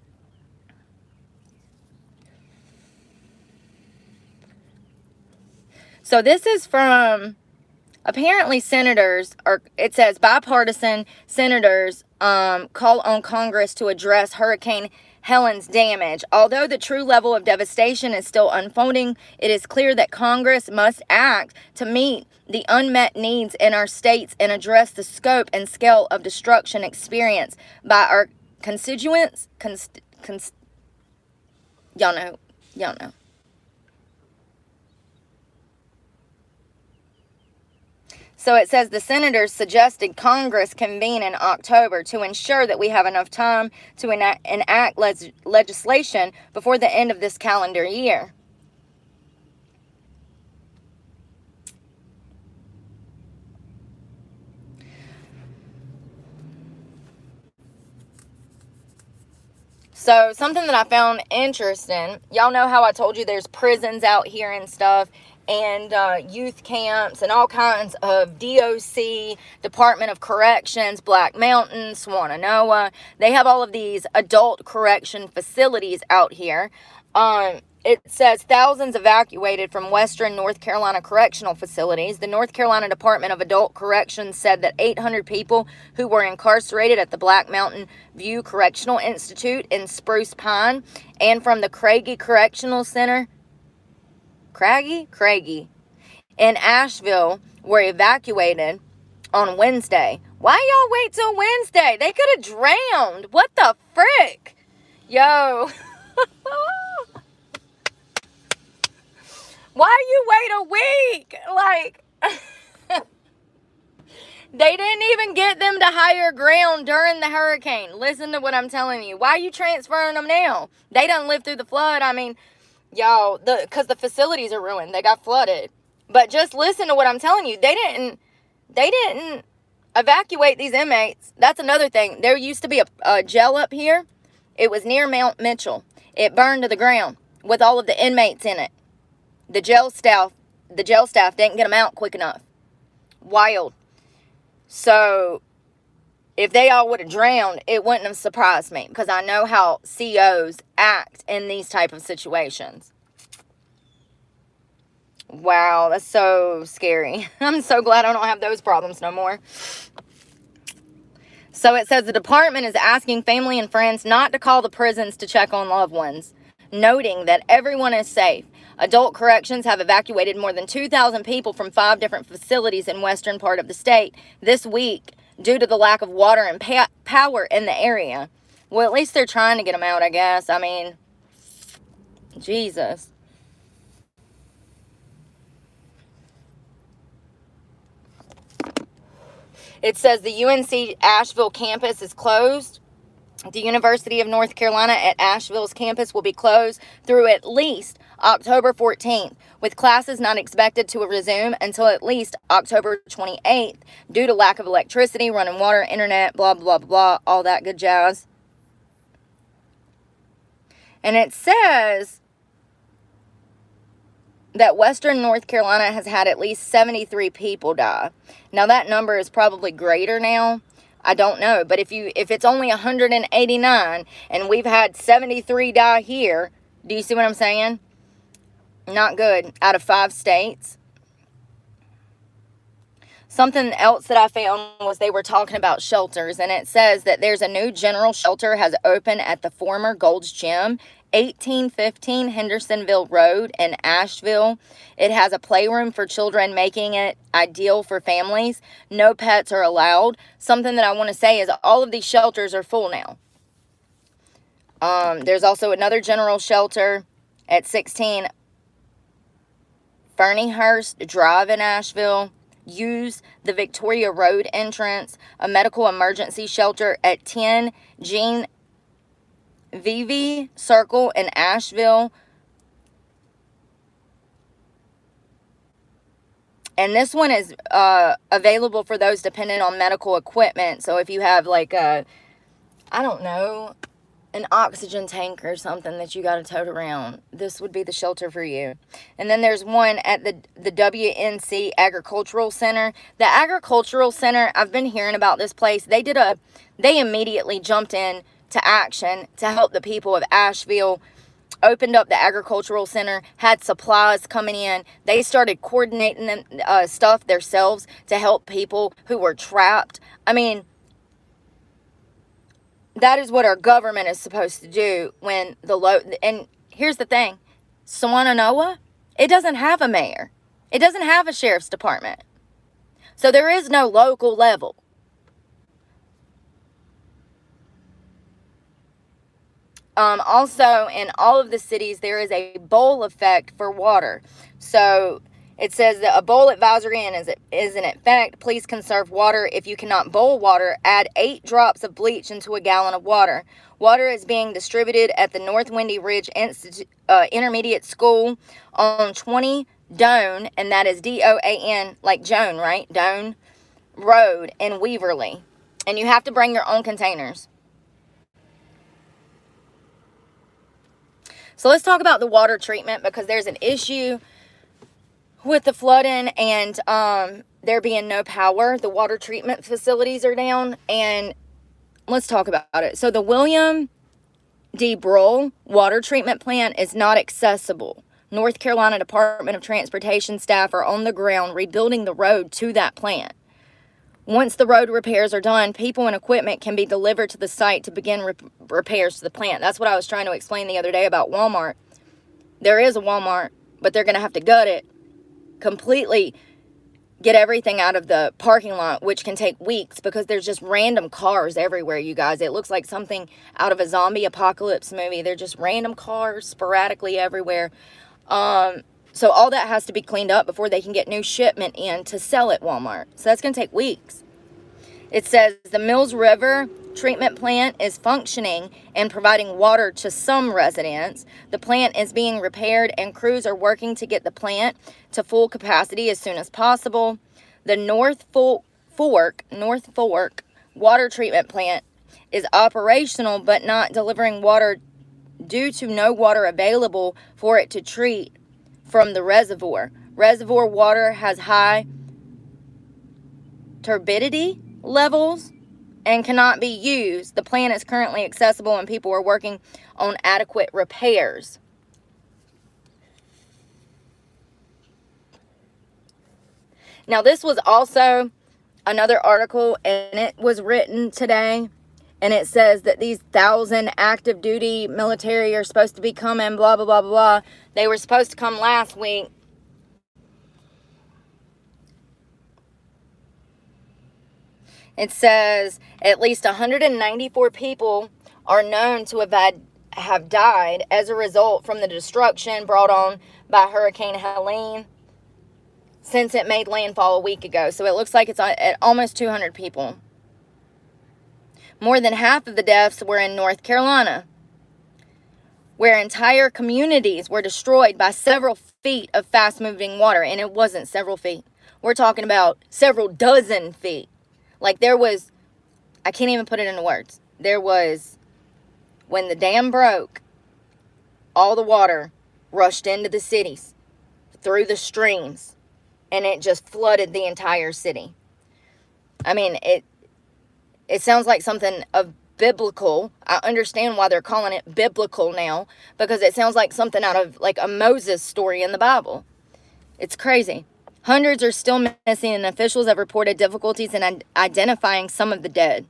S1: So this is from, apparently senators, or it says bipartisan senators call on Congress to address Hurricane Helene's damage. Although the true level of devastation is still unfolding, it is clear that Congress must act to meet the unmet needs in our states and address the scope and scale of destruction experienced by our constituents. Y'all know. So it says the senators suggested Congress convene in October to ensure that we have enough time to enact legislation before the end of this calendar year. So something that I found interesting, y'all know how I told you there's prisons out here and stuff, and youth camps and all kinds of DOC, Department of Corrections, Black Mountain, Swannanoa. They have all of these adult correction facilities out here. It says thousands evacuated from Western North Carolina correctional facilities. The North Carolina Department of Adult Corrections said that 800 people who were incarcerated at the Black Mountain View Correctional Institute in Spruce Pine and from the Craigie Correctional Center, Craigie, in Asheville were evacuated on Wednesday. Why y'all wait till Wednesday? They could have drowned. What the frick? Yo. Why you wait a week? Like, they didn't even get them to higher ground during the hurricane. Listen to what I'm telling you. Why are you transferring them now? They done lived through the flood. I mean, y'all, because the facilities are ruined. They got flooded. But just listen to what I'm telling you. They didn't evacuate these inmates. That's another thing. There used to be a jail up here. It was near Mount Mitchell. It burned to the ground with all of the inmates in it. The jail staff didn't get them out quick enough. Wild. So if they all would have drowned, it wouldn't have surprised me, because I know how COs act in these type of situations. Wow, that's so scary. I'm so glad I don't have those problems no more. So it says the department is asking family and friends not to call the prisons to check on loved ones, noting that everyone is safe. Adult corrections have evacuated more than 2,000 people from 5 different facilities in western part of the state this week due to the lack of water and power in the area. Well, at least they're trying to get them out, I guess. I mean, Jesus. It says the UNC Asheville campus is closed. The University of North Carolina at Asheville's campus will be closed through at least October 14th, with classes not expected to resume until at least October 28th due to lack of electricity, running water, internet, blah, blah, blah, all that good jazz. And it says that Western North Carolina has had at least 73 people die. Now, that number is probably greater now. I don't know. But if it's only 189 and we've had 73 die here, do you see what I'm saying? Not good. Out of 5 states. Something else that I found was they were talking about shelters, and it says that there's a new general shelter has opened at the former Gold's Gym, 1815 Hendersonville Road in Asheville. It has a playroom for children, making it ideal for families. No pets are allowed. Something that I want to say is all of these shelters are full now. There's also another general shelter at 16 Ferniehurst Drive in Asheville. Use the Victoria Road entrance. A medical emergency shelter at 10 Jean Vivi Circle in Asheville. And this one is available for those dependent on medical equipment. So if you have like a, I don't know, an oxygen tank or something that you got to tote around, this would be the shelter for you. And then there's one at the WNC Agricultural Center. The Agricultural Center, I've been hearing about this place. They immediately jumped in to action to help the people of Asheville. Opened up the Agricultural Center, had supplies coming in. They started coordinating them, stuff themselves to help people who were trapped. I mean, that is what our government is supposed to do when and here's the thing. Swannanoa, it doesn't have a mayor. It doesn't have a sheriff's department. So there is no local level. Also, in all of the cities, there is a bowl effect for water. So it says that a bowl advisory is in effect. Please conserve water. If you cannot boil water, add 8 drops of bleach into a gallon of water. Water is being distributed at the North Windy Ridge Intermediate School on 20 Doan, and that is D-O-A-N, like Joan, right? Doan Road in Weaverly. And you have to bring your own containers. So let's talk about the water treatment, because there's an issue with the flooding and there being no power. The water treatment facilities are down, and let's talk about it. So the William D. Brull water treatment plant is not accessible. North Carolina Department of Transportation staff are on the ground rebuilding the road to that plant. Once the road repairs are done, people and equipment can be delivered to the site to begin repairs to the plant. That's what I was trying to explain the other day about Walmart. There is a Walmart, but they're going to have to gut it, completely get everything out of the parking lot, which can take weeks because there's just random cars everywhere, you guys. It looks like something out of a zombie apocalypse movie. They're just random cars sporadically everywhere. So all that has to be cleaned up before they can get new shipment in to sell at Walmart. So that's going to take weeks. It says the Mills River treatment plant is functioning and providing water to some residents. The plant is being repaired and crews are working to get the plant to full capacity as soon as possible. The North Fork water treatment plant is operational but not delivering water due to no water available for it to treat from the reservoir. Reservoir water has high turbidity levels and cannot be used. The plant is currently accessible and people are working on adequate repairs. Now, this was also another article, and it was written today, and it says that these 1,000 active duty military are supposed to be coming, blah, blah, blah, blah, blah. They were supposed to come last week. It says at least 194 people are known to have died as a result from the destruction brought on by Hurricane Helene since it made landfall a week ago. So it looks like it's at almost 200 people. More than half of the deaths were in North Carolina, where entire communities were destroyed by several feet of fast-moving water. And it wasn't several feet. We're talking about several dozen feet. Like there was, I can't even put it into words. There was, when the dam broke, all the water rushed into the cities through the streams, and it just flooded the entire city. I mean, it sounds like something of biblical. I understand why they're calling it biblical now, because it sounds like something out of like a Moses story in the Bible. It's crazy. Hundreds are still missing, and officials have reported difficulties in identifying some of the dead.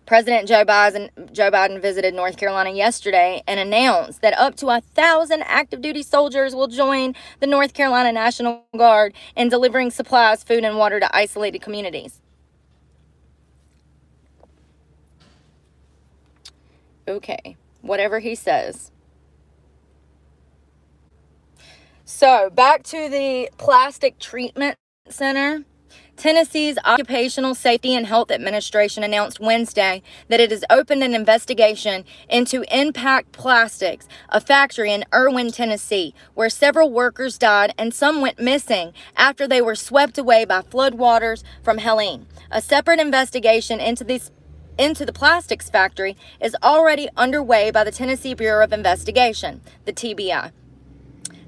S1: President Joe Biden visited North Carolina yesterday and announced that up to 1,000 active duty soldiers will join the North Carolina National Guard in delivering supplies, food, and water to isolated communities. Okay, whatever he says. So, back to the plastic treatment center. Tennessee's Occupational Safety and Health Administration announced Wednesday that it has opened an investigation into Impact Plastics, a factory in Erwin, Tennessee, where several workers died and some went missing after they were swept away by floodwaters from Helene. A separate investigation into the plastics factory is already underway by the Tennessee Bureau of Investigation, the TBI.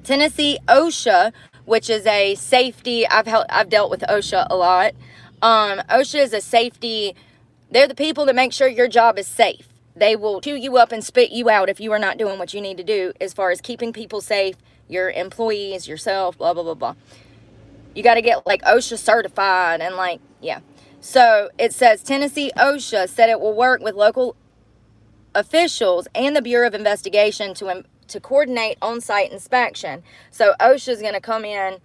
S1: Tennessee OSHA, which is a safety, I've dealt with OSHA a lot. OSHA is a safety, they're the people that make sure your job is safe. They will chew you up and spit you out if you are not doing what you need to do as far as keeping people safe, your employees, yourself, blah, blah, blah, blah. You got to get like OSHA certified and like, yeah. So it says Tennessee OSHA said it will work with local officials and the Bureau of Investigation to coordinate on-site inspection. So OSHA is going to come in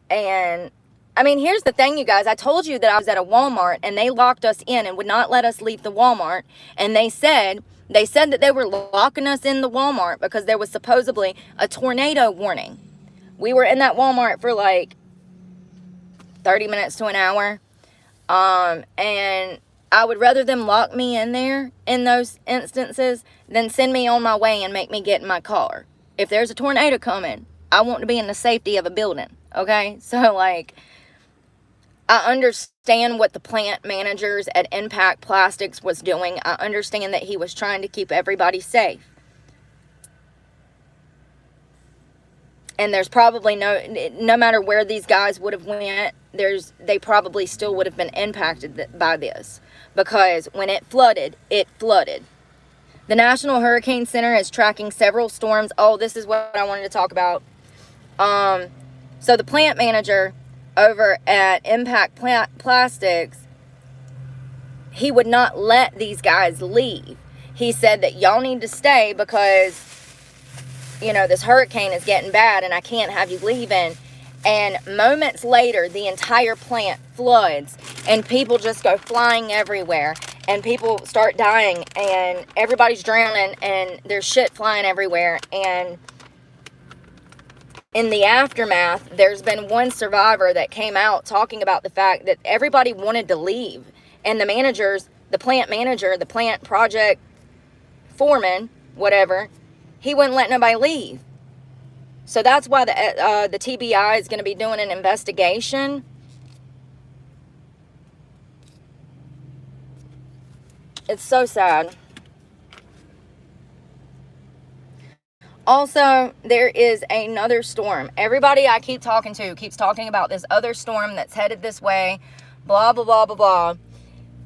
S1: and, I mean, here's the thing, you guys. I told you that I was at a Walmart and they locked us in and would not let us leave the Walmart. And they said that they were locking us in the Walmart because there was supposedly a tornado warning. We were in that Walmart for like 30 minutes to an hour. And I would rather them lock me in there in those instances than send me on my way and make me get in my car. If there's a tornado coming, I want to be in the safety of a building, okay? So, like, I understand what the plant managers at Impact Plastics was doing. I understand that he was trying to keep everybody safe. And there's probably no matter where these guys would have went, they probably still would have been impacted by this. Because when it flooded, it flooded. The National Hurricane Center is tracking several storms. Oh, this is what I wanted to talk about. So the plant manager over at Impact Plastics, he would not let these guys leave. He said that y'all need to stay because, you know, this hurricane is getting bad and I can't have you leaving. And moments later, the entire plant floods and people just go flying everywhere and people start dying and everybody's drowning and there's shit flying everywhere. And in the aftermath, there's been one survivor that came out talking about the fact that everybody wanted to leave. And the managers, the plant manager, the plant project foreman, whatever, he wouldn't let nobody leave. So that's why the TBI is going to be doing an investigation. It's so sad. Also, there is another storm. Everybody I keep talking to keeps talking about this other storm that's headed this way. Blah, blah, blah, blah, blah.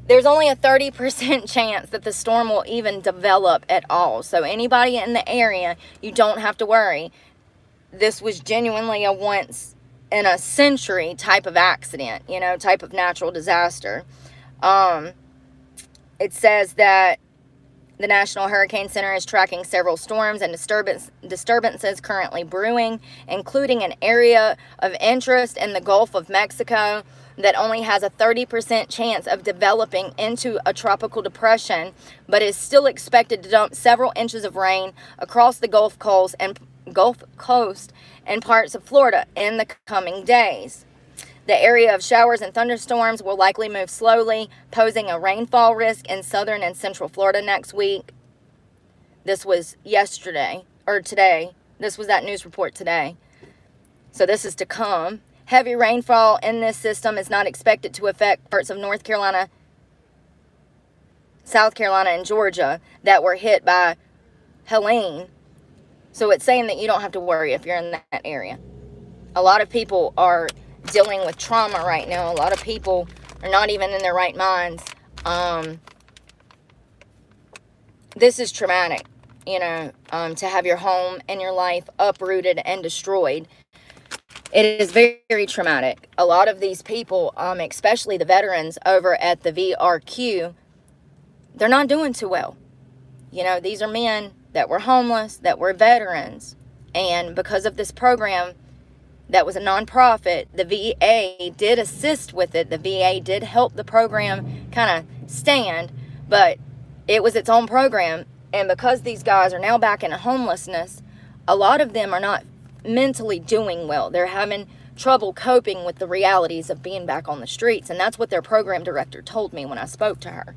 S1: There's only a 30% chance that the storm will even develop at all. So anybody in the area, you don't have to worry. This was genuinely a once in a century type of accident, you know, type of natural disaster. It says that the National Hurricane Center is tracking several storms and disturbances currently brewing, including an area of interest in the Gulf of Mexico that only has a 30% chance of developing into a tropical depression, but is still expected to dump several inches of rain across the Gulf Coast and parts of Florida in the coming days. The area of showers and thunderstorms will likely move slowly, posing a rainfall risk in southern and central Florida next week. This was today. This was that news report today. So this is to come. Heavy rainfall in this system is not expected to affect parts of North Carolina, South Carolina, and Georgia that were hit by Helene. So it's saying that you don't have to worry if you're in that area. A lot of people are dealing with trauma right now. A lot of people are not even in their right minds. this is traumatic, you know, to have your home and your life uprooted and destroyed. It is very, very traumatic. A lot of these people, especially the veterans over at the VRQ, they're not doing too well. You know, these are men that were homeless, that were veterans. And because of this program that was a nonprofit, the VA did assist with it. The VA did help the program kind of stand, but it was its own program. And because these guys are now back in homelessness, a lot of them are not mentally doing well. They're having trouble coping with the realities of being back on the streets. And that's what their program director told me when I spoke to her.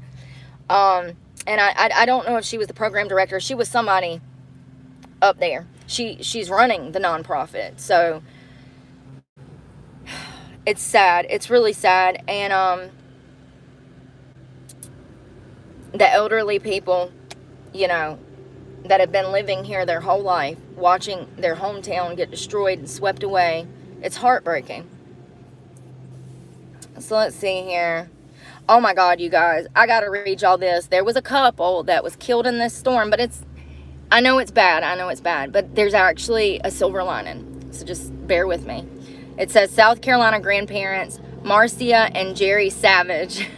S1: And I don't know if she was the program director. She was somebody up there. She's running the nonprofit. So it's sad. It's really sad. And the elderly people, you know, that have been living here their whole life, watching their hometown get destroyed and swept away, it's heartbreaking. So let's see here. Oh my God, you guys, I gotta read y'all this. There was a couple that was killed in this storm, but I know it's bad, but there's actually a silver lining. So just bear with me. It says South Carolina grandparents, Marcia and Jerry Savage.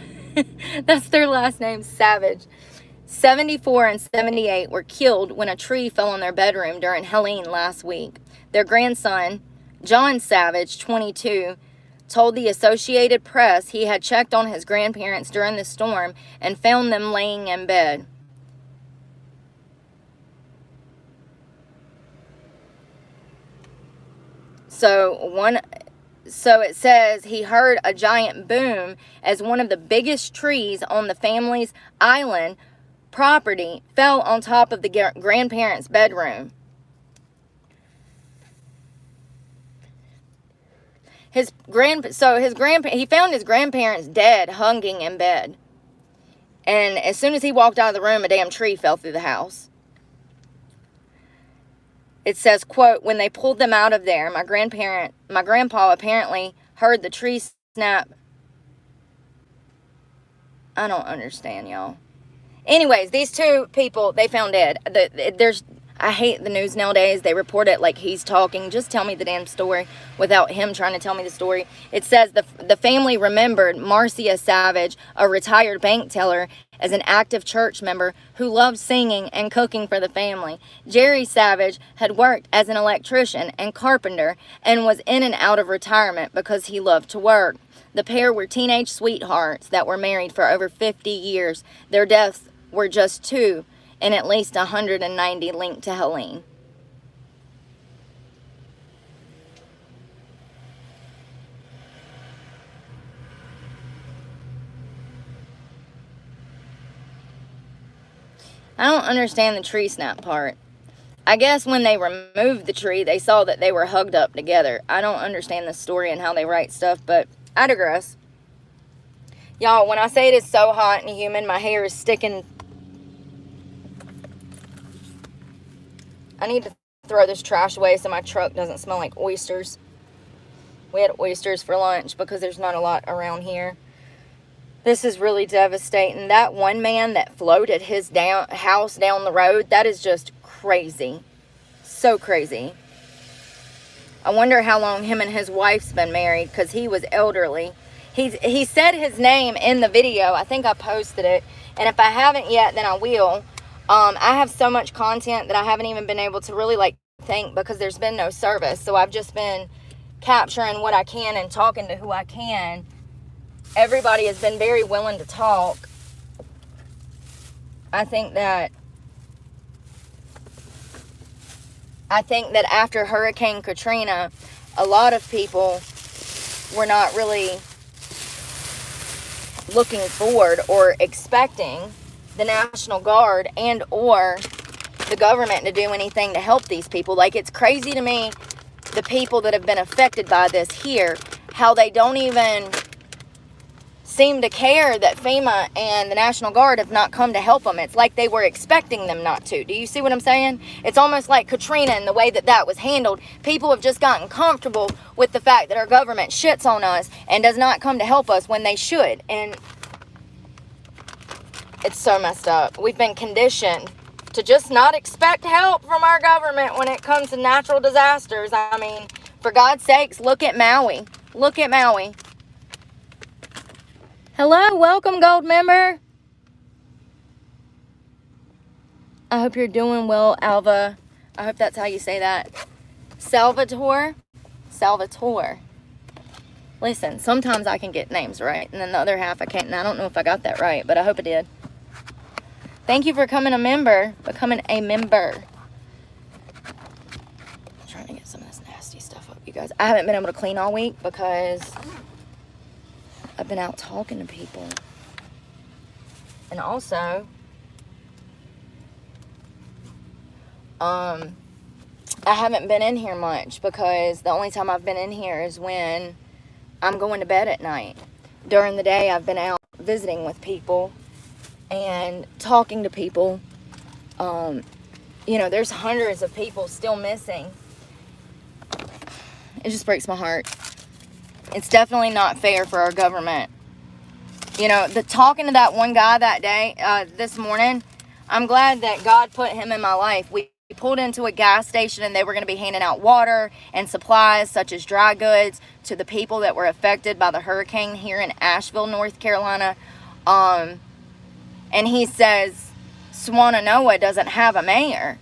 S1: That's their last name, Savage. 74 and 78 were killed when a tree fell on their bedroom during Helene last week. Their grandson, John Savage, 22, told the Associated Press he had checked on his grandparents during the storm and found them laying in bed. So it says he heard a giant boom as one of the biggest trees on the family's island property fell on top of the grandparents' bedroom. He found his grandparents dead, hanging in bed. And as soon as he walked out of the room, a damn tree fell through the house. It says, quote, when they pulled them out of there, my grandpa apparently heard the tree snap. I don't understand, y'all. Anyways, these two people, they found dead. I hate the news nowadays. They report it like he's talking. Just tell me the damn story without him trying to tell me the story. It says the family remembered Marcia Savage, a retired bank teller, as an active church member who loved singing and cooking for the family. Jerry Savage had worked as an electrician and carpenter and was in and out of retirement because he loved to work. The pair were teenage sweethearts that were married for over 50 years. Their deaths were just two, and at least 190 linked to Helene. I don't understand the tree snap part. I guess when they removed the tree, they saw that they were hugged up together. I don't understand the story and how they write stuff, but I digress. Y'all, when I say it is so hot and humid, my hair is sticking. I need to throw this trash away so my truck doesn't smell like oysters. We had oysters for lunch because there's not a lot around here. This is really devastating. That one man that floated his house down the road, that is just crazy. So crazy. I wonder how long him and his wife's been married, because he was elderly. He said his name in the video. I think I posted it. And if I haven't yet, then I will. I have so much content that I haven't even been able to really think, because there's been no service. So I've just been capturing what I can and talking to who I can. Everybody has been very willing to talk. I think that after Hurricane Katrina, a lot of people were not really looking forward or expecting the National Guard and or the government to do anything to help these people. It's crazy to me, the people that have been affected by this here, how they don't even seem to care that FEMA and the National Guard have not come to help them. It's like they were expecting them not to. Do you see what I'm saying? It's almost like Katrina and the way that was handled. People have just gotten comfortable with the fact that our government shits on us and does not come to help us when they should. And It's so messed up. We've been conditioned to just not expect help from our government when it comes to natural disasters. I mean, for God's sakes, look at Maui. Look at Maui. Hello, welcome, gold member. I hope you're doing well, Alva. I hope that's how you say that. Salvatore. Listen, sometimes I can get names right, and then the other half I can't, and I don't know if I got that right, but I hope I did. Thank you for becoming a member. I'm trying to get some of this nasty stuff up, you guys. I haven't been able to clean all week because I've been out talking to people. And also, I haven't been in here much because the only time I've been in here is when I'm going to bed at night. During the day, I've been out visiting with people and talking to people. You know, there's hundreds of people still missing. It just breaks my heart. It's definitely not fair for our government. You know, talking to that one guy that day, this morning, I'm glad that God put him in my life. We pulled into a gas station and they were going to be handing out water and supplies such as dry goods to the people that were affected by the hurricane here in Asheville, North Carolina. And he says, Swannanoa doesn't have a mayor.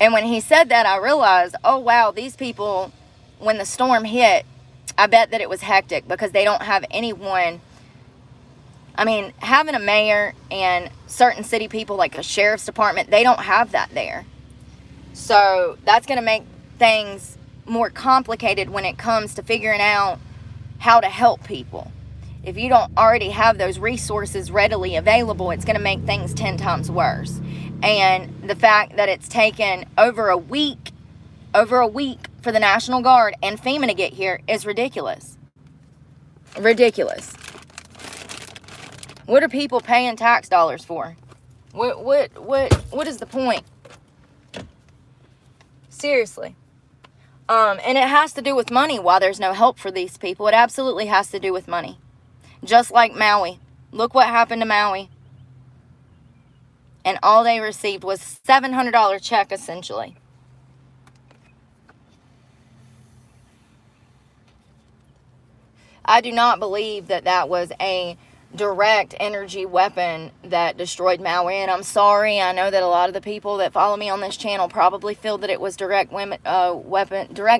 S1: And when he said that, I realized, oh wow, these people, when the storm hit, I bet that it was hectic because they don't have anyone. I mean, having a mayor and certain city people like a sheriff's department, they don't have that there. So that's going to make things more complicated when it comes to figuring out how to help people. If you don't already have those resources readily available, it's going to make things 10 times worse. And the fact that it's taken over a week for the National Guard and FEMA to get here is ridiculous. Ridiculous. What are people paying tax dollars for? What is the point? Seriously. And it has to do with money. Why there's no help for these people. It absolutely has to do with money. Just like Maui. Look what happened to Maui. And all they received was $700 check, essentially. I do not believe that that was a direct energy weapon that destroyed Maui, and I'm sorry. I know that a lot of the people that follow me on this channel probably feel that it was direct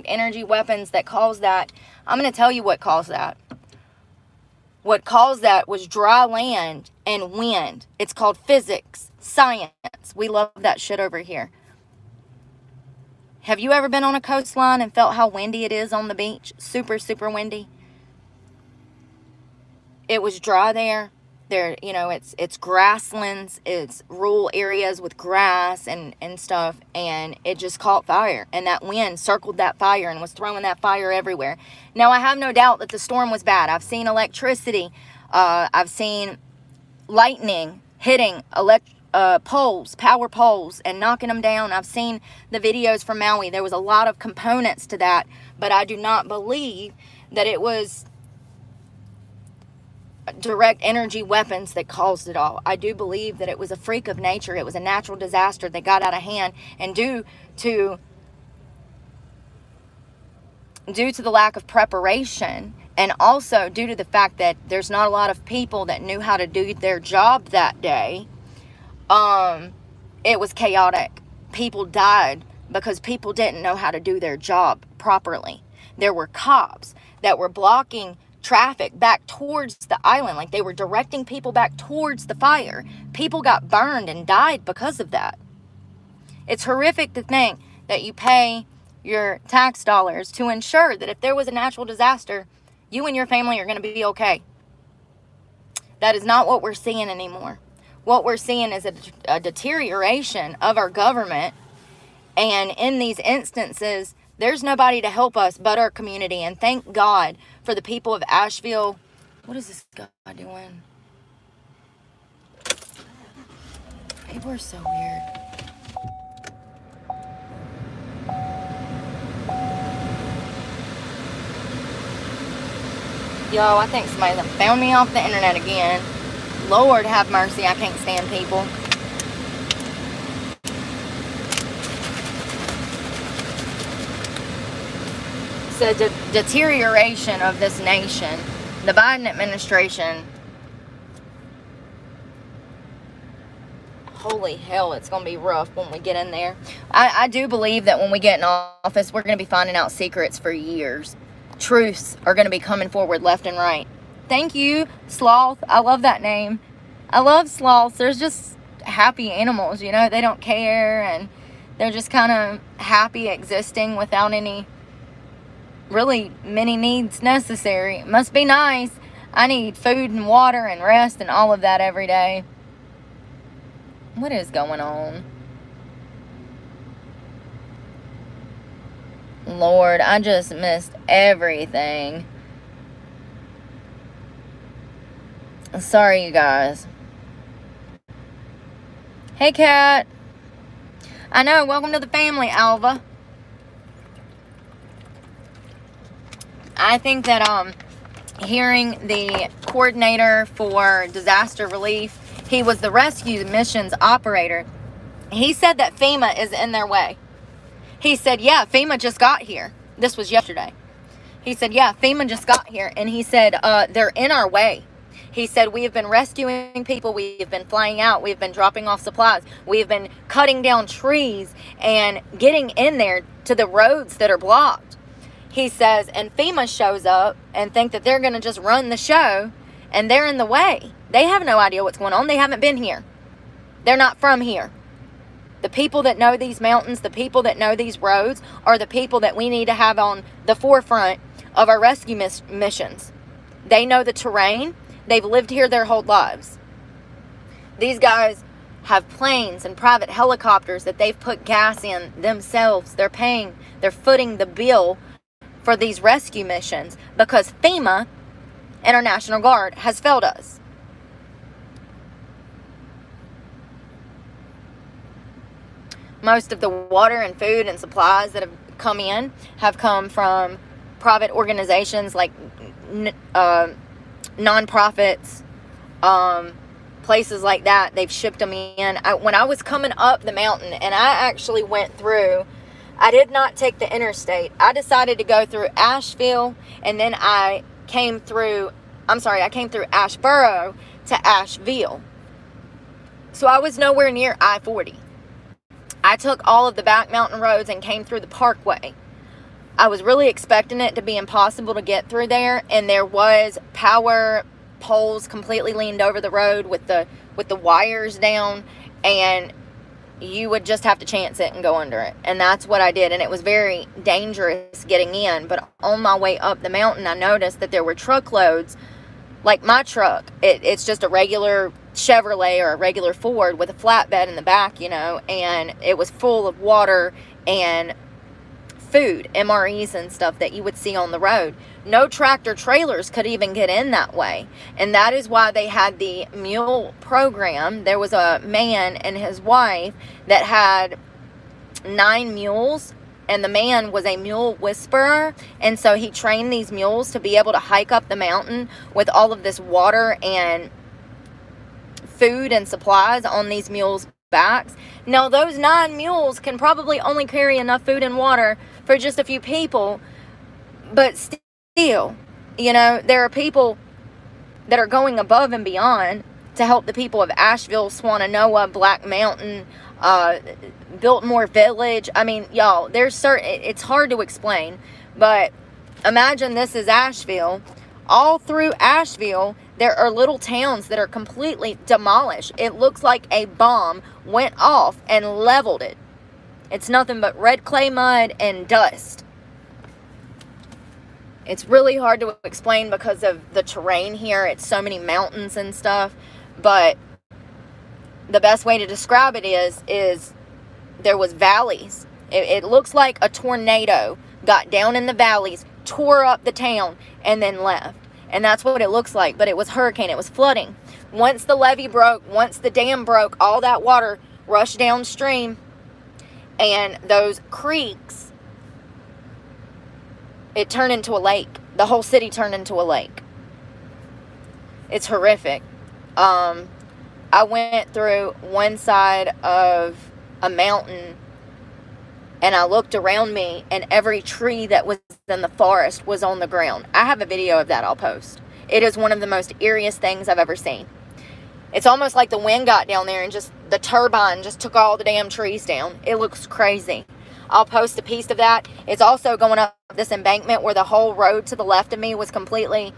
S1: energy weapons that caused that. I'm going to tell you what caused that. What caused that was dry land and wind. It's called physics, science. We love that shit over here. Have you ever been on a coastline and felt how windy it is on the beach? Super, super windy. It was dry there. There, you know, it's grasslands, it's rural areas with grass and stuff, and it just caught fire. And that wind circled that fire and was throwing that fire everywhere. Now, I have no doubt that the storm was bad. I've seen electricity. I've seen lightning hitting poles, power poles, and knocking them down. I've seen the videos from Maui. There was a lot of components to that, but I do not believe that it was direct energy weapons that caused it all. I do believe that it was a freak of nature. It was a natural disaster that got out of hand, and due to the lack of preparation, and also due to the fact that there's not a lot of people that knew how to do their job that day, it was chaotic. People died because people didn't know how to do their job properly. There were cops that were blocking traffic back towards the island, like they were directing people back towards the fire. People got burned and died because of that. It's horrific to think that you pay your tax dollars to ensure that if there was a natural disaster, you and your family are going to be okay. That is not what we're seeing anymore. What we're seeing is a deterioration of our government, and in these instances, there's nobody to help us but our community. And thank God for the people of Asheville. What is this guy doing? People are so weird. Yo, I think somebody found me off the internet again. Lord have mercy, I can't stand people. It's a deterioration of this nation. The Biden administration, holy hell, it's going to be rough when we get in there. I do believe that when we get in office, we're going to be finding out secrets for years. Truths are going to be coming forward left and right. Thank you, Sloth. I love that name. I love sloths. They're just happy animals, you know. They don't care, and they're just kind of happy existing without any really many needs necessary. It must be nice. I need food and water and rest and all of that every day. What is going on? Lord, I just missed everything. Sorry, you guys. Hey, Kat. I know. Welcome to the family, Alva. I think that hearing the coordinator for disaster relief, he was the rescue missions operator. He said that FEMA is in their way. He said, yeah, FEMA just got here. This was yesterday. He said, yeah, FEMA just got here. And he said, they're in our way. He said, we have been rescuing people. We have been flying out. We have been dropping off supplies. We have been cutting down trees and getting in there to the roads that are blocked. He says, and FEMA shows up and think that they're going to just run the show, and they're in the way. They have no idea what's going on. They haven't been here. They're not from here. The people that know these mountains, the people that know these roads, are the people that we need to have on the forefront of our rescue missions. They know the terrain. They've lived here their whole lives. These guys have planes and private helicopters that they've put gas in themselves. They're footing the bill for these rescue missions because FEMA and our National Guard has failed us. Most of the water and food and supplies that have come in have come from private organizations like nonprofits, places like that. They've shipped them in. When I was coming up the mountain, and I actually went through, I did not take the interstate. I decided to go through Asheville, and then I came through Asheboro to Asheville. So I was nowhere near I-40. I took all of the back mountain roads and came through the parkway. I was really expecting it to be impossible to get through there, and there was power poles completely leaned over the road with the wires down, and you would just have to chance it and go under it. And that's what I did, and it was very dangerous getting in. But on my way up the mountain, I noticed that there were truckloads, like my truck. It's just a regular Chevrolet or a regular Ford with a flatbed in the back, you know, and it was full of water and food, MREs and stuff that you would see on the road. No tractor trailers could even get in that way. And that is why they had the mule program. There was a man and his wife that had 9 mules, and the man was a mule whisperer. And so he trained these mules to be able to hike up the mountain with all of this water and food and supplies on these mules' backs. Now, those 9 mules can probably only carry enough food and water for just a few people, but still, you know, there are people that are going above and beyond to help the people of Asheville, Swannanoa, Black Mountain, Biltmore Village. I mean, y'all, it's hard to explain, but imagine this is Asheville. All through Asheville, there are little towns that are completely demolished. It looks like a bomb went off and leveled it. It's nothing but red clay mud and dust. It's really hard to explain because of the terrain here. It's so many mountains and stuff. But the best way to describe it is there was valleys. It looks like a tornado got down in the valleys, tore up the town, and then left. And that's what it looks like. But it was hurricane. It was flooding. Once the levee broke, once the dam broke, all that water rushed downstream. And those creeks, it turned into a lake. The whole city turned into a lake. It's horrific. I went through one side of a mountain, and I looked around me, and every tree that was in the forest was on the ground. I have a video of that I'll post. It is one of the most eeriest things I've ever seen. It's almost like the wind got down there and just the turbine just took all the damn trees down. It looks crazy. I'll post a piece of that. It's also going up this embankment where the whole road to the left of me was completely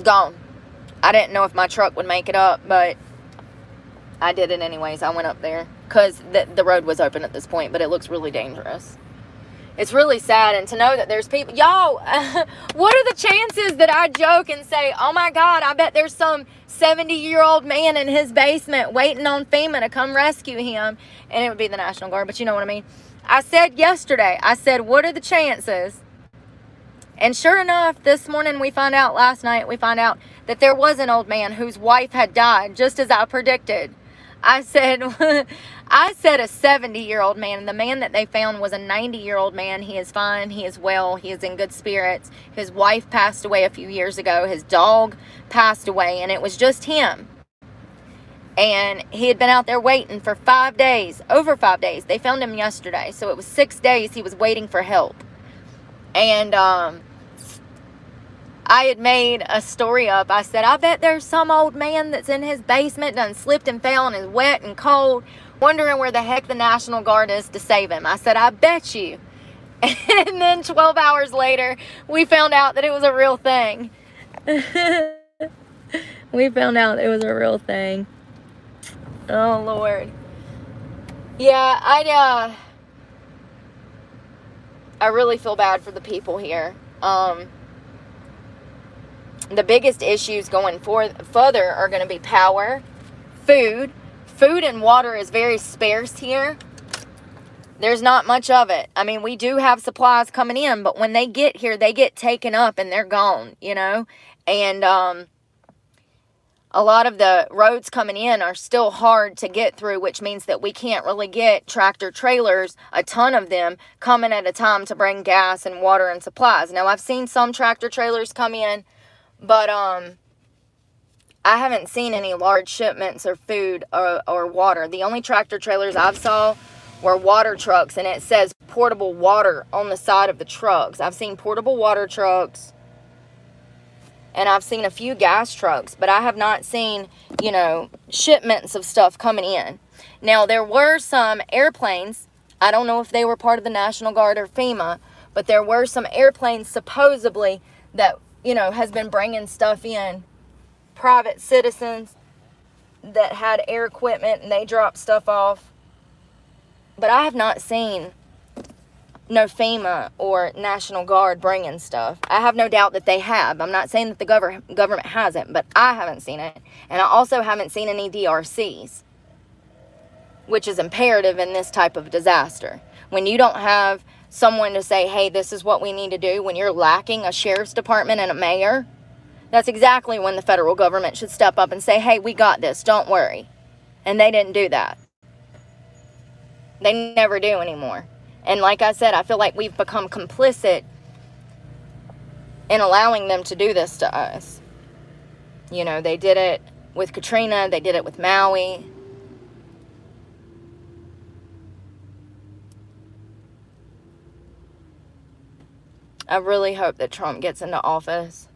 S1: gone. I didn't know if my truck would make it up, but I did it anyways. I went up there because the road was open at this point, but it looks really dangerous. It's really sad, and to know that there's people, y'all, what are the chances that I joke and say, oh my God, I bet there's some 70-year-old man in his basement waiting on FEMA to come rescue him, and it would be the National Guard, but you know what I mean. I said yesterday, I said, what are the chances? And sure enough, this morning last night we found out that there was an old man whose wife had died, just as I predicted. I said a 70-year-old man, and the man that they found was a 90-year-old man. He is fine. He is well. He is in good spirits. His wife passed away a few years ago. His dog passed away, and it was just him. And he had been out there waiting for 5 days, over 5 days. They found him yesterday, so it was 6 days he was waiting for help. And I had made a story up. I said, I bet there's some old man that's in his basement, done slipped and fell and is wet and cold, wondering where the heck the National Guard is to save him. I said, I bet you. And then 12 hours later, we found out that it was a real thing. We found out it was a real thing. Oh, Lord. Yeah, I really feel bad for the people here. The biggest issues going further are going to be power, food. Food and water is very sparse here. There's not much of it. I mean, we do have supplies coming in, but when they get here, they get taken up and they're gone, you know. And a lot of the roads coming in are still hard to get through, which means that we can't really get tractor trailers, a ton of them, coming at a time to bring gas and water and supplies. Now, I've seen some tractor trailers come in, but I haven't seen any large shipments of food or water. The only tractor trailers I've saw were water trucks, and it says portable water on the side of the trucks. I've seen portable water trucks, and I've seen a few gas trucks, but I have not seen, you know, shipments of stuff coming in. Now, there were some airplanes. I don't know if they were part of the National Guard or FEMA, but there were some airplanes supposedly that, you know, has been bringing stuff in. Private citizens that had air equipment, and they dropped stuff off. But I have not seen no FEMA or National Guard bringing stuff. I have no doubt that they have. I'm not saying that the government hasn't, but I haven't seen it. And I also haven't seen any DRCs, which is imperative in this type of disaster. When you don't have someone to say, hey, this is what we need to do, when you're lacking a sheriff's department and a mayor, that's exactly when the federal government should step up and say, hey, we got this, don't worry. And they didn't do that. They never do anymore. And like I said, I feel like we've become complicit in allowing them to do this to us. You know, they did it with Katrina, they did it with Maui. I really hope that Trump gets into office.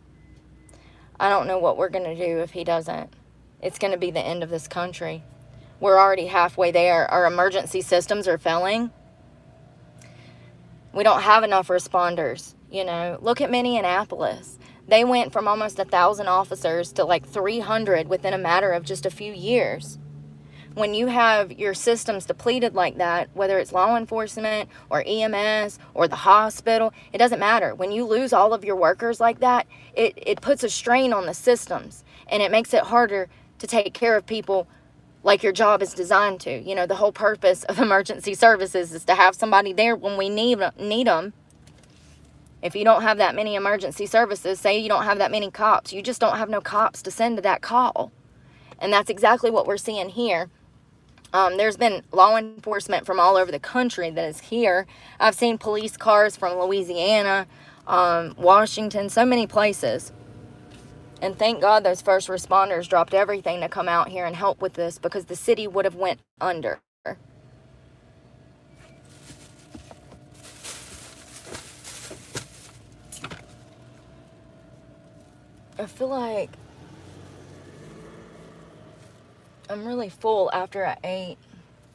S1: I don't know what we're going to do if he doesn't. It's going to be the end of this country. We're already halfway there. Our emergency systems are failing. We don't have enough responders. You know, look at Minneapolis. They went from almost 1,000 officers to like 300 within a matter of just a few years. When you have your systems depleted like that, whether it's law enforcement or EMS or the hospital, it doesn't matter. When you lose all of your workers like that, it puts a strain on the systems, and it makes it harder to take care of people like your job is designed to. You know, the whole purpose of emergency services is to have somebody there when we need them. If you don't have that many emergency services, say you don't have that many cops, you just don't have no cops to send to that call. And that's exactly what we're seeing here. There's been law enforcement from all over the country that is here. I've seen police cars from Louisiana, Washington, so many places. And thank God those first responders dropped everything to come out here and help with this, because the city would have went under. I feel like I'm really full after I ate.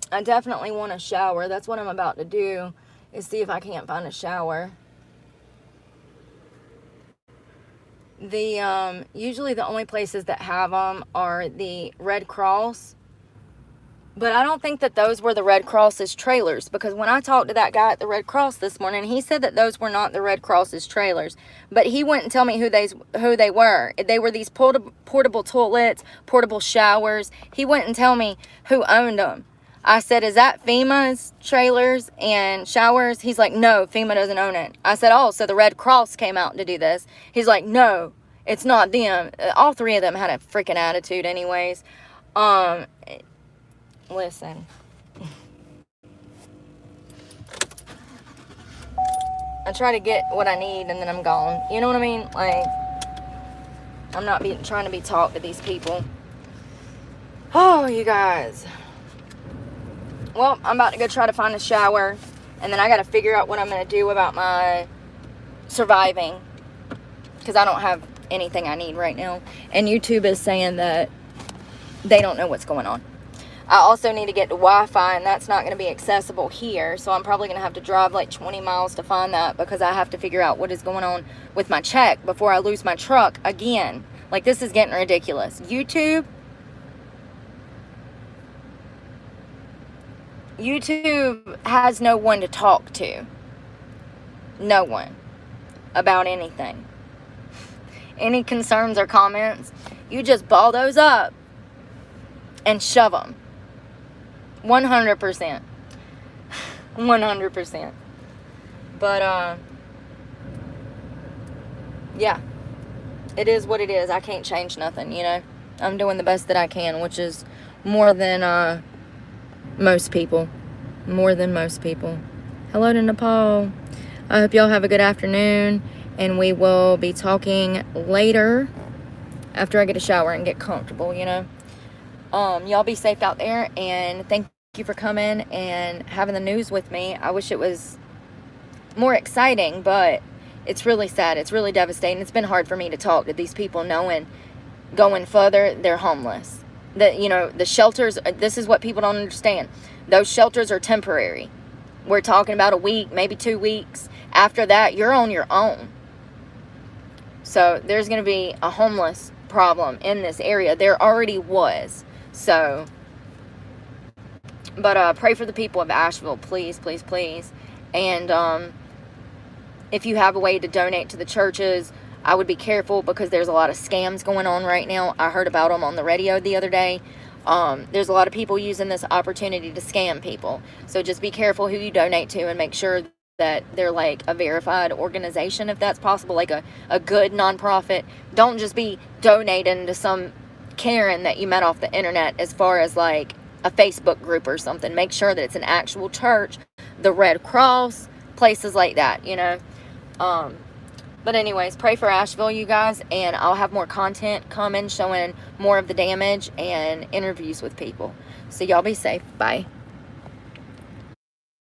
S1: I definitely want a shower. That's what I'm about to do, is see if I can't find a shower. Usually the only places that have them are the Red Cross. But I don't think that those were the Red Cross's trailers, because when I talked to that guy at the Red Cross this morning, he said that those were not the Red Cross's trailers. But he wouldn't tell me who they were. They were these portable toilets, portable showers. He wouldn't tell me who owned them. I said, is that FEMA's trailers and showers? He's like, no, FEMA doesn't own it. I said, oh, so the Red Cross came out to do this. He's like, no, it's not them. All three of them had a freaking attitude anyways. Listen. I try to get what I need and then I'm gone. You know what I mean? Like, I'm not trying to be talked to these people. Oh, you guys. Well, I'm about to go try to find a shower, and then I got to figure out what I'm going to do about my surviving, because I don't have anything I need right now. And YouTube is saying that they don't know what's going on. I also need to get to Wi-Fi, and that's not going to be accessible here, so I'm probably going to have to drive like 20 miles to find that, because I have to figure out what is going on with my check before I lose my truck again. Like, this is getting ridiculous. YouTube has no one to talk to. No one. About anything. Any concerns or comments, you just ball those up and shove them. 100%. 100%. But, yeah. It is what it is. I can't change nothing, you know. I'm doing the best that I can, which is more than, most people. More than most people. Hello to Nepal. I hope y'all have a good afternoon, and we will be talking later after I get a shower and get comfortable, you know. Y'all be safe out there, and thank you for coming and having the news with me. I wish it was more exciting, but it's really sad. It's really devastating. It's been hard for me to talk to these people, knowing going further, they're homeless. That, you know, the shelters, this is what people don't understand. Those shelters are temporary. We're talking about a week, maybe 2 weeks. After that, you're on your own. So there's going to be a homeless problem in this area. There already was. So, but pray for the people of Asheville, please, please, please. And if you have a way to donate to the churches, I would be careful, because there's a lot of scams going on right now. I heard about them on the radio the other day. There's a lot of people using this opportunity to scam people. So just be careful who you donate to, and make sure that they're like a verified organization, if that's possible, like a good nonprofit. Don't just be donating to some Karen that you met off the internet, as far as like a Facebook group or something. Make sure that it's an actual church, the Red Cross, places like that, you know. But anyways, pray for Asheville, you guys, and I'll have more content coming showing more of the damage and interviews with people. So y'all be safe. Bye.